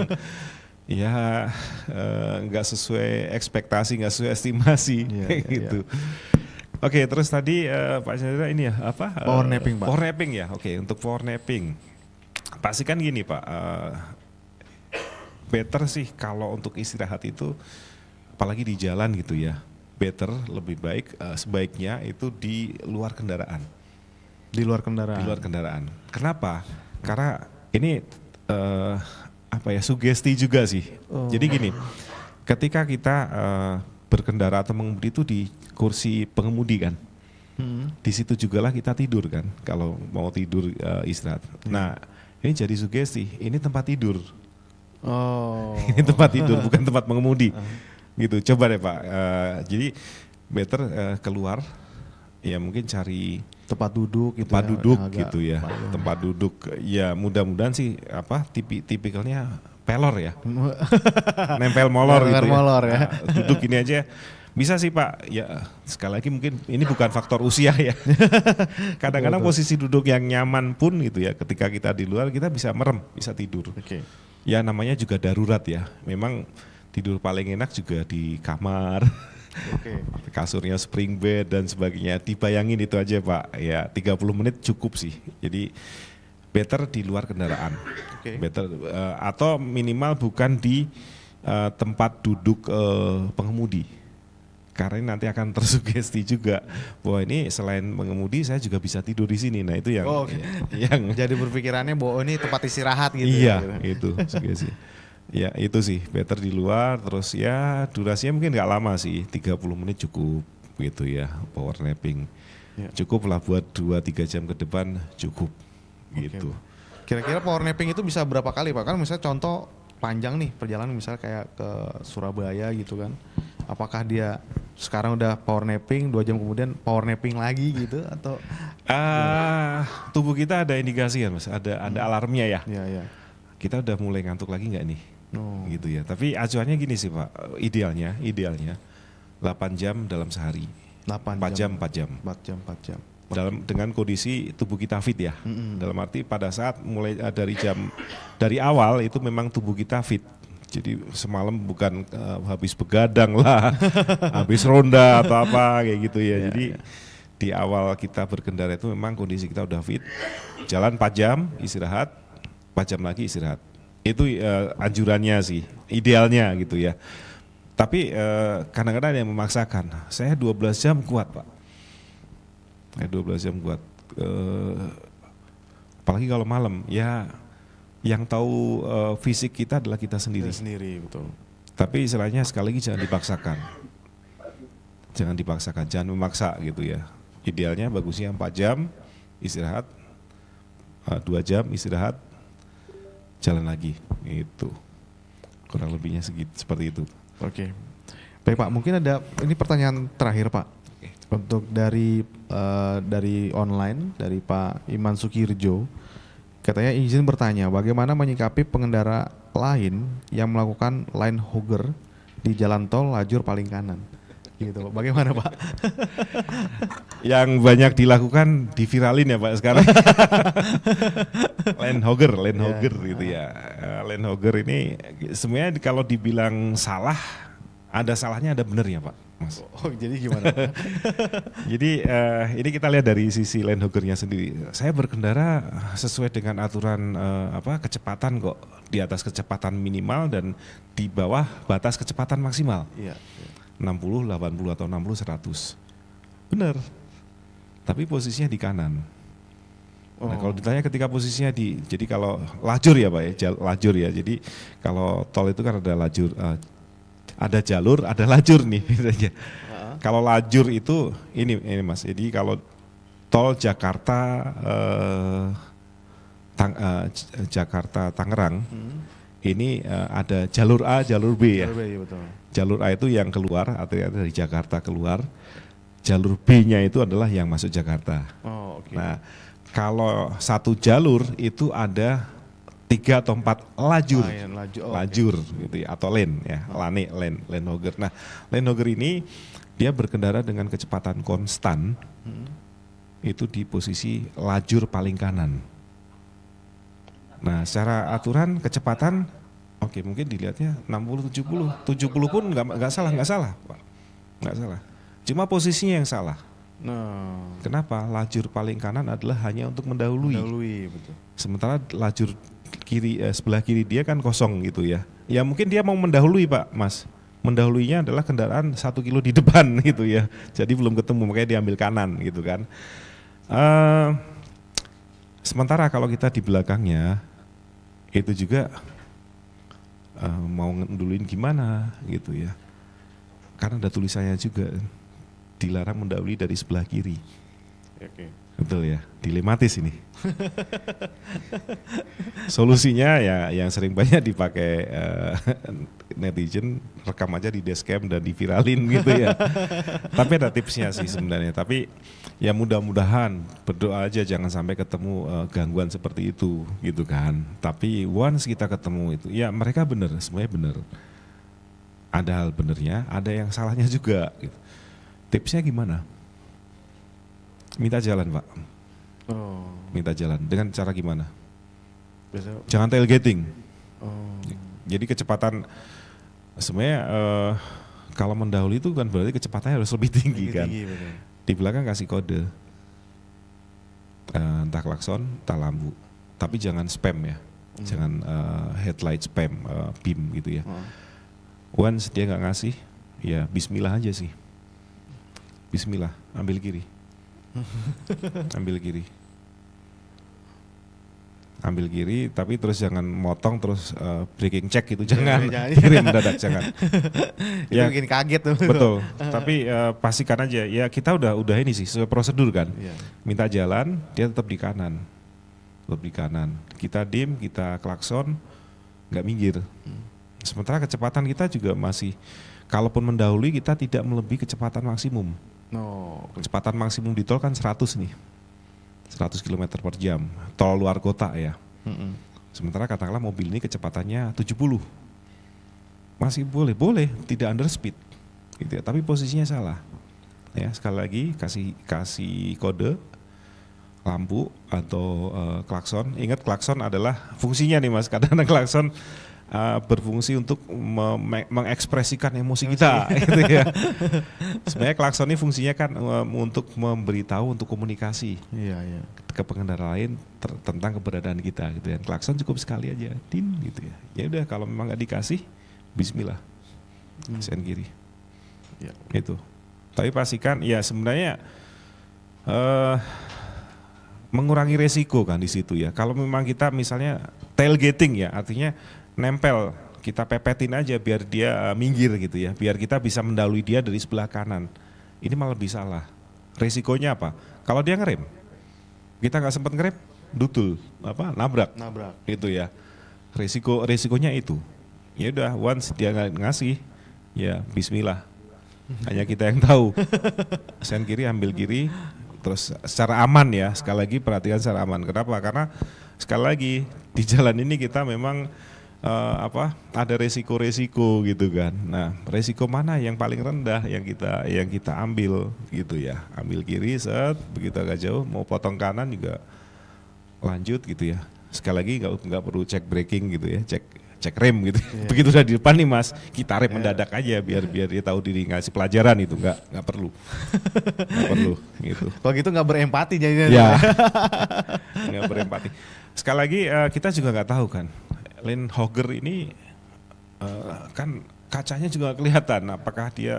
ya nggak sesuai ekspektasi, nggak sesuai estimasi gitu. Oke, terus tadi Pak Chandra ini ya power napping Pak. Power napping ya. Oke, untuk power napping pasti kan gini Pak, better sih kalau untuk istirahat itu apalagi di jalan gitu ya, better lebih baik sebaiknya itu di luar kendaraan. Di luar kendaraan. Kenapa? Karena ini sugesti juga sih. Jadi gini, ketika kita berkendara atau mengemudi itu di kursi pengemudi kan, di situ jugalah kita tidur kan, kalau mau tidur istirahat. Nah ini jadi sugesti, ini tempat tidur. Ini tempat tidur bukan tempat mengemudi. Gitu, coba deh Pak. Jadi better keluar, ya mungkin cari tempat duduk gitu ya. Tempat duduk ya mudah-mudahan sih tipikalnya pelor ya. Nempel molor gitu ya. Nah, duduk ini aja bisa sih Pak. Ya sekali lagi mungkin ini bukan faktor usia ya. Kadang-kadang posisi duduk yang nyaman pun gitu ya, ketika kita di luar kita bisa merem, bisa tidur. Ya namanya juga darurat ya. Memang tidur paling enak juga di kamar. Kasurnya spring bed dan sebagainya. Dibayangin itu aja Pak. Ya 30 menit cukup sih. Jadi better di luar kendaraan. Better atau minimal bukan di tempat duduk pengemudi. Karena nanti akan tersugesti juga bahwa ini selain mengemudi saya juga bisa tidur di sini. Nah itu yang yang jadi berpikirannya bahwa ini tempat istirahat gitu. Iya, itu sugesti. Ya itu sih better di luar, terus ya durasinya mungkin nggak lama sih, 30 menit cukup gitu ya, power napping. Cukup lah buat 2-3 jam ke depan cukup gitu. Kira-kira power napping itu bisa berapa kali Pak? Kan misalnya contoh panjang nih perjalanan misalnya kayak ke Surabaya gitu kan. Apakah dia sekarang udah power napping, 2 jam kemudian power napping lagi gitu atau? Tubuh kita ada indikasi ya Mas, ada alarmnya ya. Iya. Kita udah mulai ngantuk lagi nggak nih? Gitu ya. Tapi acuannya gini sih Pak, idealnya 8 jam dalam sehari. 4 jam. Dengan kondisi tubuh kita fit ya. Dalam arti pada saat mulai dari awal itu memang tubuh kita fit. Jadi semalam bukan habis begadang lah, habis ronda atau apa kayak gitu ya. Jadi di awal kita berkendara itu memang kondisi kita udah fit. Jalan 4 jam, istirahat, 4 jam lagi istirahat. Itu anjurannya sih, idealnya gitu ya. Tapi kadang-kadang ada yang memaksakan. Saya 12 jam kuat Pak. 12 jam kuat. Apalagi kalau malam ya. Yang tahu fisik kita adalah kita sendiri. Betul. Tapi istilahnya sekali lagi jangan dipaksakan, jangan memaksa gitu ya. Idealnya bagusnya 4 jam istirahat, 2 jam istirahat, jalan lagi gitu. Kurang lebihnya seperti itu. Oke. Baik Pak, mungkin ada ini pertanyaan terakhir Pak. Untuk dari online dari Pak Iman Sukirjo. Katanya izin bertanya, bagaimana menyikapi pengendara lain yang melakukan line hogger di jalan tol lajur paling kanan? Gitu, bagaimana Pak? Yang banyak dilakukan diviralin ya Pak sekarang. Line hogger gitu ya. Line hogger ini sebenarnya kalau dibilang salah, ada salahnya ada benernya Pak. Mas. Jadi gimana? Jadi ini kita lihat dari sisi line hoggernya sendiri. Saya berkendara sesuai dengan aturan kecepatan kok, di atas kecepatan minimal dan di bawah batas kecepatan maksimal. 60, 80 atau 60, 100. Benar. tapi posisinya di kanan. Nah, kalau ditanya ketika posisinya jadi kalau lajur ya Pak ya, lajur ya. Jadi kalau tol itu kan ada lajur, ada jalur, ada lajur nih. Kalau lajur itu ini Mas. Jadi kalau tol Jakarta Jakarta Tangerang, ini ada jalur A, jalur B ya. Betul. Jalur A itu yang keluar, artinya dari Jakarta keluar. Jalur B-nya itu adalah yang masuk Jakarta. Okay. Nah, kalau satu jalur itu ada 3 atau 4 lajur, lajur gitu ya, atau lane ya, lane hogger. Nah, lane hogger ini dia berkendara dengan kecepatan konstan, itu di posisi lajur paling kanan. Nah, secara aturan kecepatan, mungkin dilihatnya 60-70, 70 pun nggak salah. Cuma posisinya yang salah. Kenapa? Lajur paling kanan adalah hanya untuk mendahului, betul. Sementara lajur kiri sebelah kiri dia kan kosong gitu ya. Ya mungkin dia mau mendahului Pak, Mas. Mendahuluinya adalah kendaraan 1 kilo di depan gitu ya. Jadi belum ketemu, makanya diambil kanan gitu kan. Sementara kalau kita di belakangnya itu juga mau ngeduluin gimana gitu ya. Karena ada tulisannya juga, dilarang mendahului dari sebelah kiri. Betul ya, dilematis ini. Solusinya ya yang sering banyak dipakai netizen, rekam aja di dashcam dan diviralin gitu ya. Tapi ada tipsnya sih sebenarnya. Tapi ya mudah-mudahan, berdoa aja jangan sampai ketemu gangguan seperti itu gitu kan. Tapi once kita ketemu itu, ya mereka benar, semuanya benar. Ada hal benernya, ada yang salahnya juga gitu. Tipsnya gimana? Minta jalan Pak. Minta jalan. Dengan cara gimana? Jangan tailgating. Jadi kecepatan sebenarnya kalau mendahului itu kan berarti kecepatannya harus lebih tinggi kan. Di belakang kasih kode. Entah klakson, entah lampu. Tapi jangan spam ya. Jangan headlight spam, beam gitu ya. Once dia nggak ngasih, ya bismillah aja sih. Bismillah, ambil kiri. Ambil kiri, tapi terus jangan motong terus braking check gitu, jangan. Kiri mendadak, jangan. Ya bikin kaget tuh. Betul. Tapi pastikan aja, ya kita udah ini sih sesuai prosedur kan. Minta jalan, dia tetap di kanan. Kita dim, kita klakson, nggak minggir. Sementara kecepatan kita juga masih, kalaupun mendahului kita tidak melebihi kecepatan maksimum. Kecepatan maksimum di tol kan 100 nih, 100 km per jam, tol luar kota ya. Sementara katakanlah mobil ini kecepatannya 70, masih boleh, tidak underspeed, gitu ya. Tapi posisinya salah. Ya sekali lagi kasih kode, lampu atau klakson. Ingat klakson adalah fungsinya nih Mas, kadang-kadang klakson berfungsi untuk mengekspresikan emosi kita gitu ya. Sebenarnya klakson ini fungsinya kan untuk memberitahu, untuk komunikasi ke pengendara lain tentang keberadaan kita gitu ya. Klakson cukup sekali aja, din gitu ya. Ya udah kalau memang nggak dikasih, bismillah, sen kiri. Itu. Tapi pastikan ya sebenarnya mengurangi resiko kan di situ ya. Kalau memang kita misalnya tailgating ya, artinya nempel, kita pepetin aja biar dia minggir gitu ya, biar kita bisa mendahului dia dari sebelah kanan. Ini malah lebih salah. Resikonya apa? Kalau dia ngerem, kita nggak sempat ngerem, dutul, nabrak, gitu ya. Resikonya itu. Ya udah, once dia nggak ngasih, ya Bismillah. Hanya kita yang tahu. Sen kiri, ambil kiri, terus secara aman ya. Sekali lagi perhatikan secara aman. Kenapa? Karena sekali lagi di jalan ini kita memang ada resiko-resiko gitu kan. Nah, resiko mana yang paling rendah yang kita ambil gitu ya. Ambil kiri, set, begitu agak jauh mau potong kanan juga lanjut gitu ya. Sekali lagi nggak perlu cek braking gitu ya, cek rem gitu. Begitu udah di depan nih Mas, kita rem mendadak aja biar dia tahu diri, ngasih pelajaran itu nggak perlu. Nggak perlu gitu. Kalau gitu nggak berempati jadinya. Ya. Nggak berempati. Sekali lagi kita juga nggak tahu kan. Lane hogger ini kan kacanya juga kelihatan, apakah dia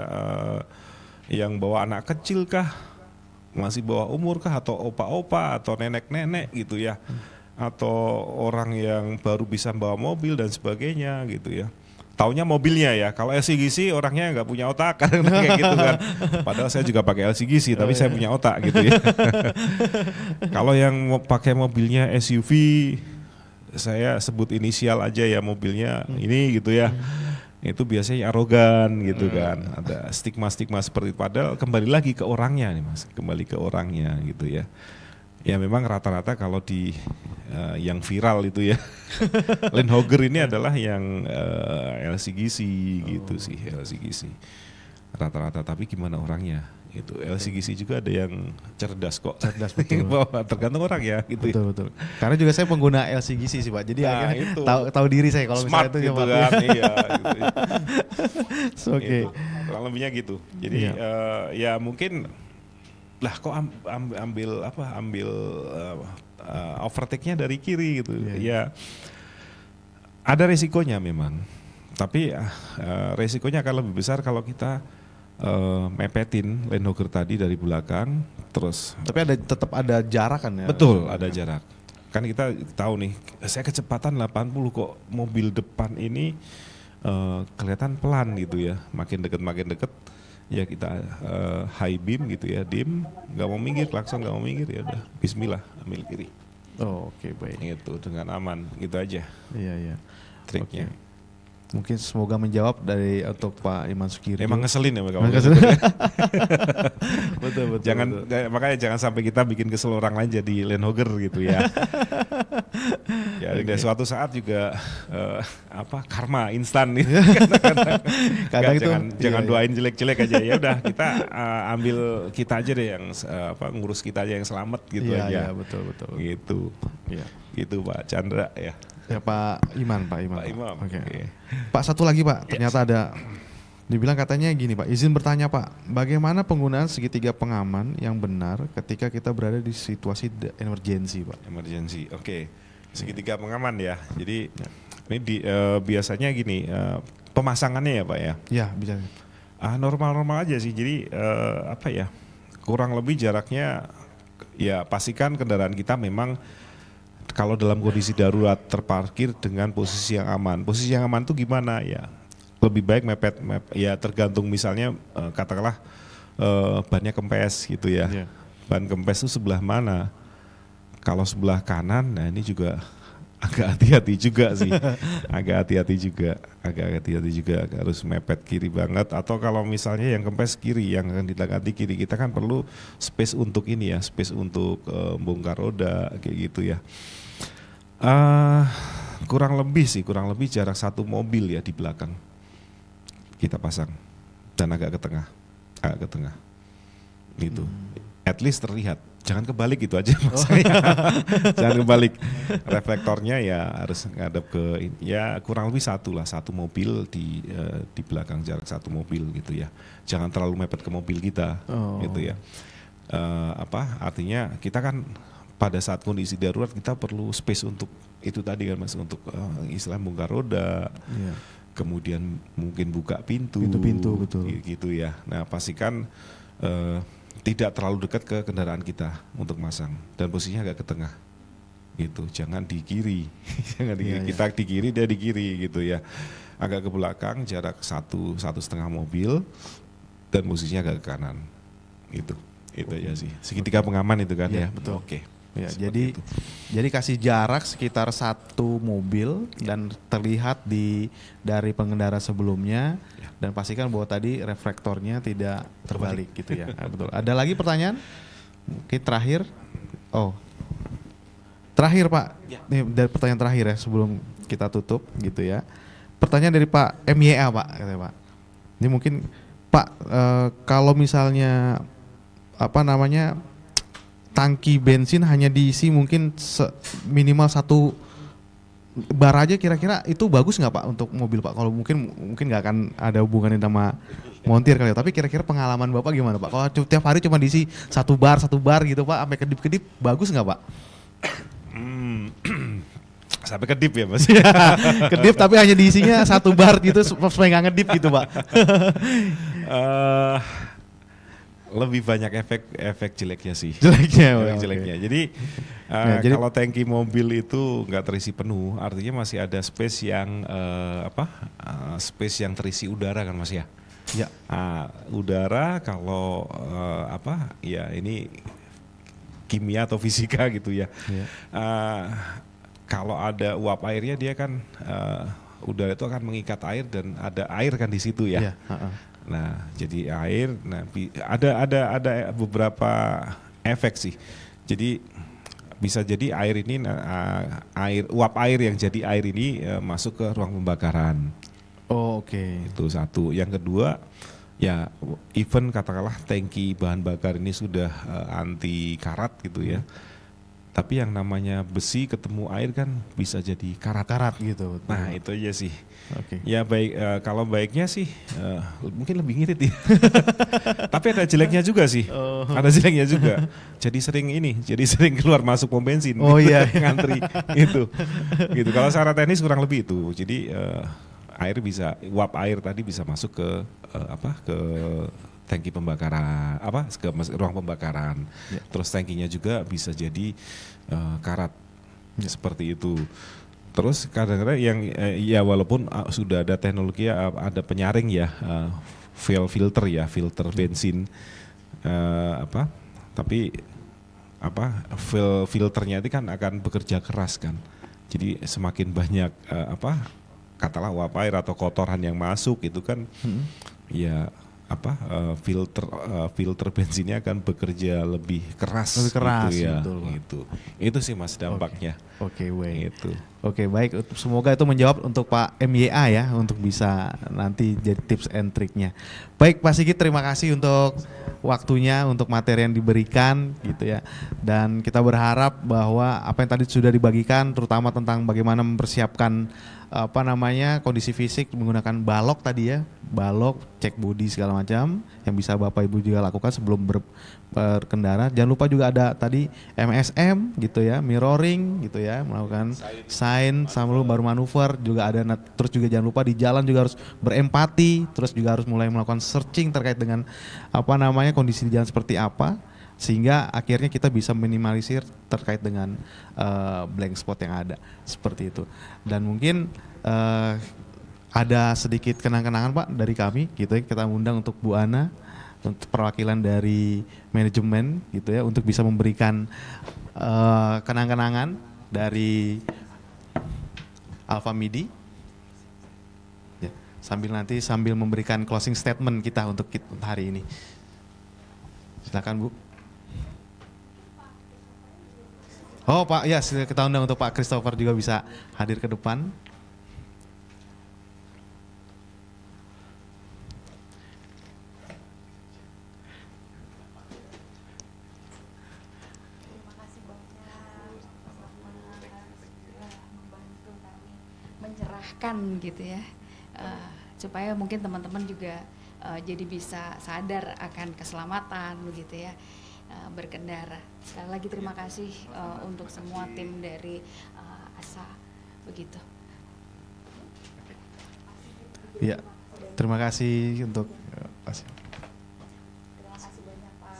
yang bawa anak kecil kah masih bawah umur kah, atau opa-opa, atau nenek-nenek gitu ya, atau orang yang baru bisa bawa mobil dan sebagainya gitu ya. Taunya mobilnya ya, kalau LCGC orangnya nggak punya otak kadang kayak gitu kan. Padahal saya juga pakai LCGC, tapi saya punya otak gitu ya. Kalau yang mau pakai mobilnya SUV, saya sebut inisial aja ya mobilnya ini gitu ya. Itu biasanya arogan gitu kan, ada stigma-stigma seperti itu. Padahal kembali lagi ke orangnya nih Mas, kembali ke orangnya gitu ya. Ya memang rata-rata kalau di yang viral itu ya, Land Rover ini adalah yang LCGC gitu sih, LCGC rata-rata. Tapi gimana orangnya? Itu LCGC juga ada yang cerdas kok. Cerdas betul. Tergantung orang ya gitu. Betul betul. Karena juga saya pengguna LCGC sih Pak. Jadi akhirnya tahu diri saya kalau misalnya itu gitu kan. Iya gitu. Oke. Kurang lebihnya gitu. Jadi ya mungkin lah kok ambil overtake-nya dari kiri gitu. Ya ada resikonya memang. Tapi resikonya akan lebih besar kalau kita mepetin Land Rover tadi dari belakang terus. Tapi tetap ada jarak kan ya? Betul, ada jarak. Kan kita tahu nih, saya kecepatan 80 kok mobil depan ini kelihatan pelan gitu ya. Makin deket ya kita high beam gitu ya, dim, nggak mau minggir, klakson nggak mau minggir, ya udah Bismillah ambil kiri. Oh, oke, baik. Itu dengan aman, gitu aja. Iya. Triknya. Okay. Mungkin semoga menjawab dari untuk Pak Iman Sukiri. Emang ngeselin ya kalau betul. Makanya jangan sampai kita bikin kesel orang lain jadi Land Rover gitu ya. Ya okay. Suatu saat juga karma instan nih. Jangan doain jelek-jelek aja. Ya udah kita ambil kita aja deh yang ngurus kita aja yang selamat gitu aja. Iya, betul. Gitu. Iya. Gitu Pak Chandra ya. Ya Pak Imam. Oke. Pak satu lagi Pak, ternyata ada dibilang katanya gini Pak, izin bertanya Pak, bagaimana penggunaan segitiga pengaman yang benar ketika kita berada di situasi emergency Pak? Emergency, oke. Segitiga pengaman ya. Jadi ini biasanya gini, pemasangannya ya Pak ya? Ya bisa. Normal-normal aja sih. Jadi kurang lebih jaraknya ya pastikan kendaraan kita memang kalau dalam kondisi darurat terparkir dengan posisi yang aman. Posisi yang aman tuh gimana ya? Lebih baik mepet ya tergantung misalnya katakanlah bannya kempes gitu ya. Yeah. Ban kempes itu sebelah mana? Kalau sebelah kanan, nah ini juga agak hati-hati juga sih. agak hati-hati juga harus mepet kiri banget. Atau kalau misalnya yang kempes kiri, yang akan ditangani kiri, kita kan perlu space untuk ini ya, space untuk bongkar roda kayak gitu ya. Kurang lebih jarak satu mobil ya di belakang kita pasang dan agak ke tengah gitu. At least terlihat, jangan kebalik gitu aja maksudnya. Jangan kebalik, reflektornya ya harus ngadep ke ya kurang lebih satu mobil di belakang, jarak satu mobil gitu ya. Jangan terlalu mepet ke mobil kita gitu ya. Artinya kita kan pada saat kondisi darurat kita perlu space untuk itu tadi kan Mas, untuk istilah bongkar roda, kemudian mungkin buka pintu betul gitu ya. Nah pastikan tidak terlalu dekat ke kendaraan kita untuk masang dan posisinya agak ke tengah gitu, jangan di kiri. Kita di kiri, dia di kiri gitu ya, agak ke belakang, jarak satu setengah mobil dan posisinya agak ke kanan gitu. Itu aja sih, segitiga pengaman itu kan ya. Betul. Oke. Ya, jadi kasih jarak sekitar satu mobil dan terlihat dari pengendara sebelumnya dan pastikan bahwa tadi reflektornya tidak terbalik gitu ya. Betul. Ada lagi pertanyaan? Mungkin terakhir. Terakhir Pak. Nih dari pertanyaan terakhir ya sebelum kita tutup gitu ya. Pertanyaan dari Pak MYA Pak, katanya Pak. Ini mungkin Pak kalau misalnya tangki bensin hanya diisi mungkin minimal 1 bar aja, kira-kira itu bagus nggak Pak untuk mobil Pak? Kalau mungkin nggak akan ada hubungannya sama montir kali ya, tapi kira-kira pengalaman Bapak gimana Pak? Kalau tiap hari cuma diisi 1 bar gitu Pak, sampai kedip-kedip, bagus nggak Pak? Sampai kedip ya Mas? Kedip tapi hanya diisinya 1 bar gitu supaya nggak ngedip gitu Pak. Lebih banyak efek jeleknya sih. Jeleknya. Jadi, kalau tangki mobil itu nggak terisi penuh, artinya masih ada space yang space yang terisi udara kan Mas ya. Ya. Udara kalau ya ini kimia atau fisika gitu ya. Kalau ada uap airnya dia kan udara itu akan mengikat air dan ada air kan di situ ya. Nah, jadi air, ada beberapa efek sih. Jadi bisa jadi air ini uap air yang jadi air ini masuk ke ruang pembakaran. Oh, oke. Itu satu. Yang kedua, ya even katakanlah tangki bahan bakar ini sudah anti karat gitu ya. Tapi yang namanya besi ketemu air kan bisa jadi karat-karat gitu. Nah, itu aja sih. Ya baik, kalau baiknya sih mungkin lebih ngirit ya. Tapi ada jeleknya juga sih. Ada jeleknya juga. Jadi sering keluar masuk pom bensin. Oh iya, ngantri itu. Gitu. Kalau secara teknis kurang lebih itu. Jadi uap air tadi bisa masuk ke ke tangki pembakaran, ke ruang pembakaran. Terus tangkinya juga bisa jadi karat, seperti itu. Terus kadang-kadang yang ya walaupun sudah ada teknologi ada penyaring ya, filter bensin, tapi filternya itu kan akan bekerja keras kan. Jadi semakin banyak katakanlah uap air atau kotoran yang masuk itu kan ya filter bensinnya akan bekerja lebih keras gitu ya. Betul. Itu sih Mas dampaknya. Oke, baik. Itu. Oke, baik. Semoga itu menjawab untuk Pak MYA ya, untuk bisa nanti jadi tips and triknya. Baik Pak Sigit, terima kasih untuk waktunya, untuk materi yang diberikan gitu ya. Dan kita berharap bahwa apa yang tadi sudah dibagikan, terutama tentang bagaimana mempersiapkan kondisi fisik menggunakan balok tadi ya, balok, cek bodi segala macam yang bisa Bapak Ibu juga lakukan sebelum berkendara. Jangan lupa juga ada tadi MSM gitu ya, mirroring gitu ya, melakukan sign sambil baru manuver juga ada. Terus juga jangan lupa di jalan juga harus berempati, terus juga harus mulai melakukan searching terkait dengan kondisi di jalan seperti apa, sehingga akhirnya kita bisa minimalisir terkait dengan blank spot yang ada seperti itu. Dan mungkin ada sedikit kenang-kenangan Pak dari kami gitu ya, kita undang untuk Bu Ana untuk perwakilan dari manajemen gitu ya, untuk bisa memberikan kenang-kenangan dari Alfa Midi ya, sambil memberikan closing statement kita untuk hari ini. Silakan Bu. Oh Pak, ya kita undang untuk Pak Christopher juga bisa hadir ke depan. Terima kasih banyak membantu kami mencerahkan gitu ya, supaya mungkin teman-teman juga jadi bisa sadar akan keselamatan begitu ya. Berkendara. Sekali lagi terima kasih untuk semua tim dari ASA begitu. Iya, terima kasih untuk Terima kasih banyak Pak.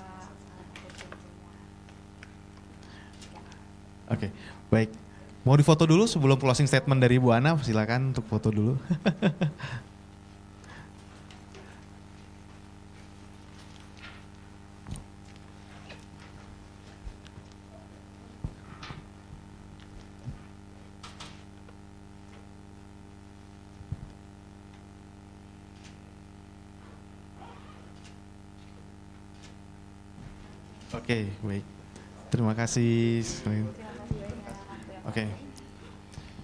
Oke, baik. Mau difoto dulu sebelum closing statement dari Bu Ana, silakan untuk foto dulu. Oke, baik. Terima kasih. Oke.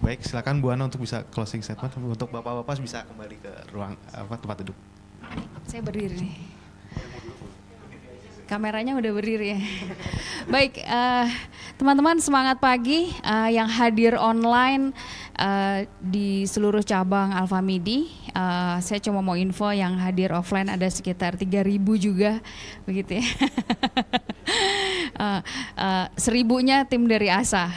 Baik, silakan Bu Ana untuk bisa closing statement. Untuk Bapak-bapak bisa kembali ke ruang tempat duduk. Saya berdiri nih. Kameranya udah berdiri ya. Baik, teman-teman semangat pagi yang hadir online di seluruh cabang Alfa Midi. Saya cuma mau info yang hadir offline ada sekitar 3.000 juga begitu ya. 1.000-nya tim dari ASA.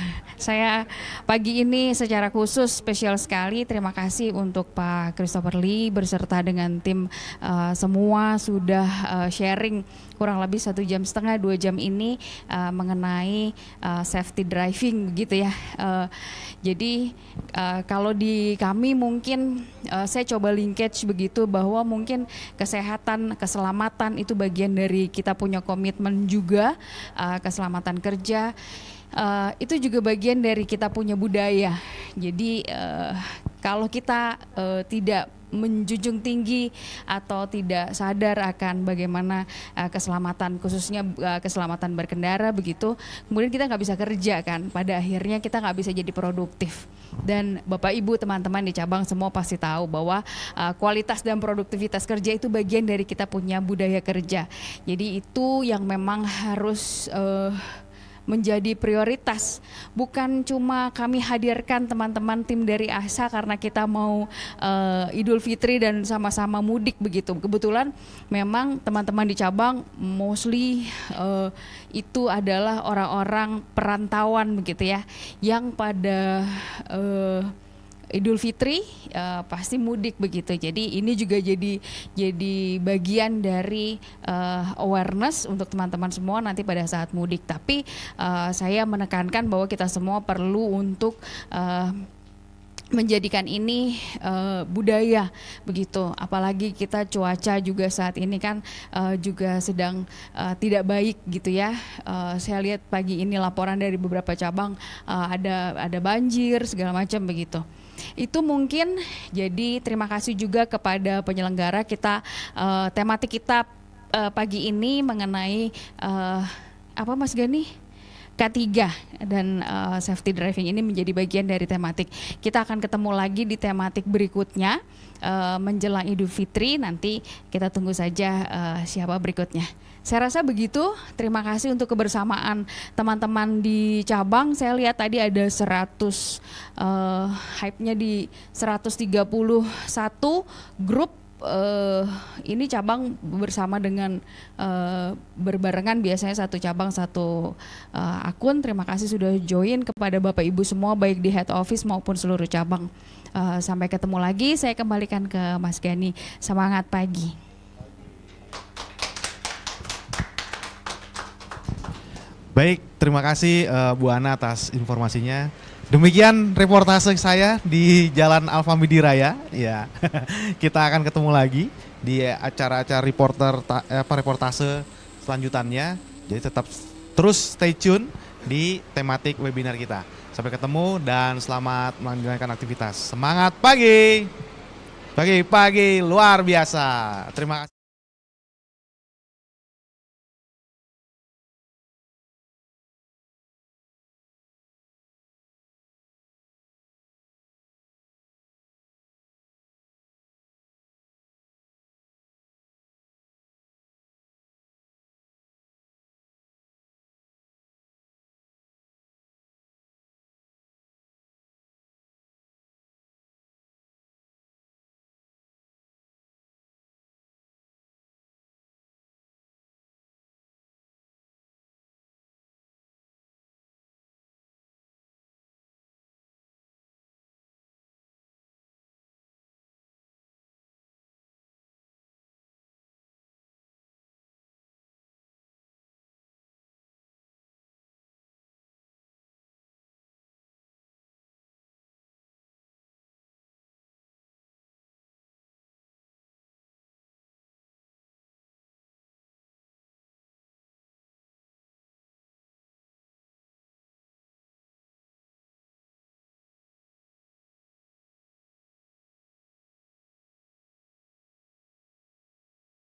Saya pagi ini secara khusus spesial sekali terima kasih untuk Pak Christopher Lee beserta dengan tim semua sudah sharing kurang lebih 1,5 jam 2 jam ini mengenai safety driving gitu ya. Jadi kalau di kami mungkin saya coba linkage begitu bahwa mungkin kesehatan, keselamatan itu bagian dari kita punya komitmen juga, keselamatan kerja itu juga bagian dari kita punya budaya. Jadi kalau kita tidak menjunjung tinggi atau tidak sadar akan bagaimana keselamatan, khususnya keselamatan berkendara begitu, kemudian kita nggak bisa kerja kan, pada akhirnya kita nggak bisa jadi produktif. Dan Bapak Ibu teman-teman di cabang semua pasti tahu bahwa kualitas dan produktivitas kerja itu bagian dari kita punya budaya kerja. Jadi itu yang memang harus menjadi prioritas. Bukan cuma kami hadirkan teman-teman tim dari ASA karena kita mau Idul Fitri dan sama-sama mudik begitu. Kebetulan memang teman-teman di cabang mostly itu adalah orang-orang perantauan begitu ya, yang pada Idul Fitri pasti mudik begitu. Jadi ini juga jadi bagian dari awareness untuk teman-teman semua nanti pada saat mudik. Tapi saya menekankan bahwa kita semua perlu untuk menjadikan ini budaya begitu, apalagi kita cuaca juga saat ini kan juga sedang tidak baik gitu ya. Saya lihat pagi ini laporan dari beberapa cabang ada banjir segala macam begitu. Itu mungkin jadi terima kasih juga kepada penyelenggara kita, tematik kita pagi ini mengenai apa Mas Gani? K3 dan safety driving ini menjadi bagian dari tematik. Kita akan ketemu lagi di tematik berikutnya menjelang Idul Fitri, nanti kita tunggu saja siapa berikutnya. Saya rasa begitu. Terima kasih untuk kebersamaan teman-teman di cabang. Saya lihat tadi ada 100 hype-nya di 131 grup. Ini cabang bersama dengan berbarengan, biasanya satu cabang satu akun. Terima kasih sudah join kepada Bapak Ibu semua baik di head office maupun seluruh cabang. Sampai ketemu lagi, saya kembalikan ke Mas Gani. Semangat pagi. Baik, terima kasih Bu Ana atas informasinya. Demikian reportase saya di Jalan Alfamidi Raya. Ya, kita akan ketemu lagi di acara-acara reportase selanjutannya. Jadi tetap terus stay tune di tematik webinar kita. Sampai ketemu dan selamat menjalankan aktivitas. Semangat pagi, pagi luar biasa. Terima kasih.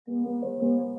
Thank you.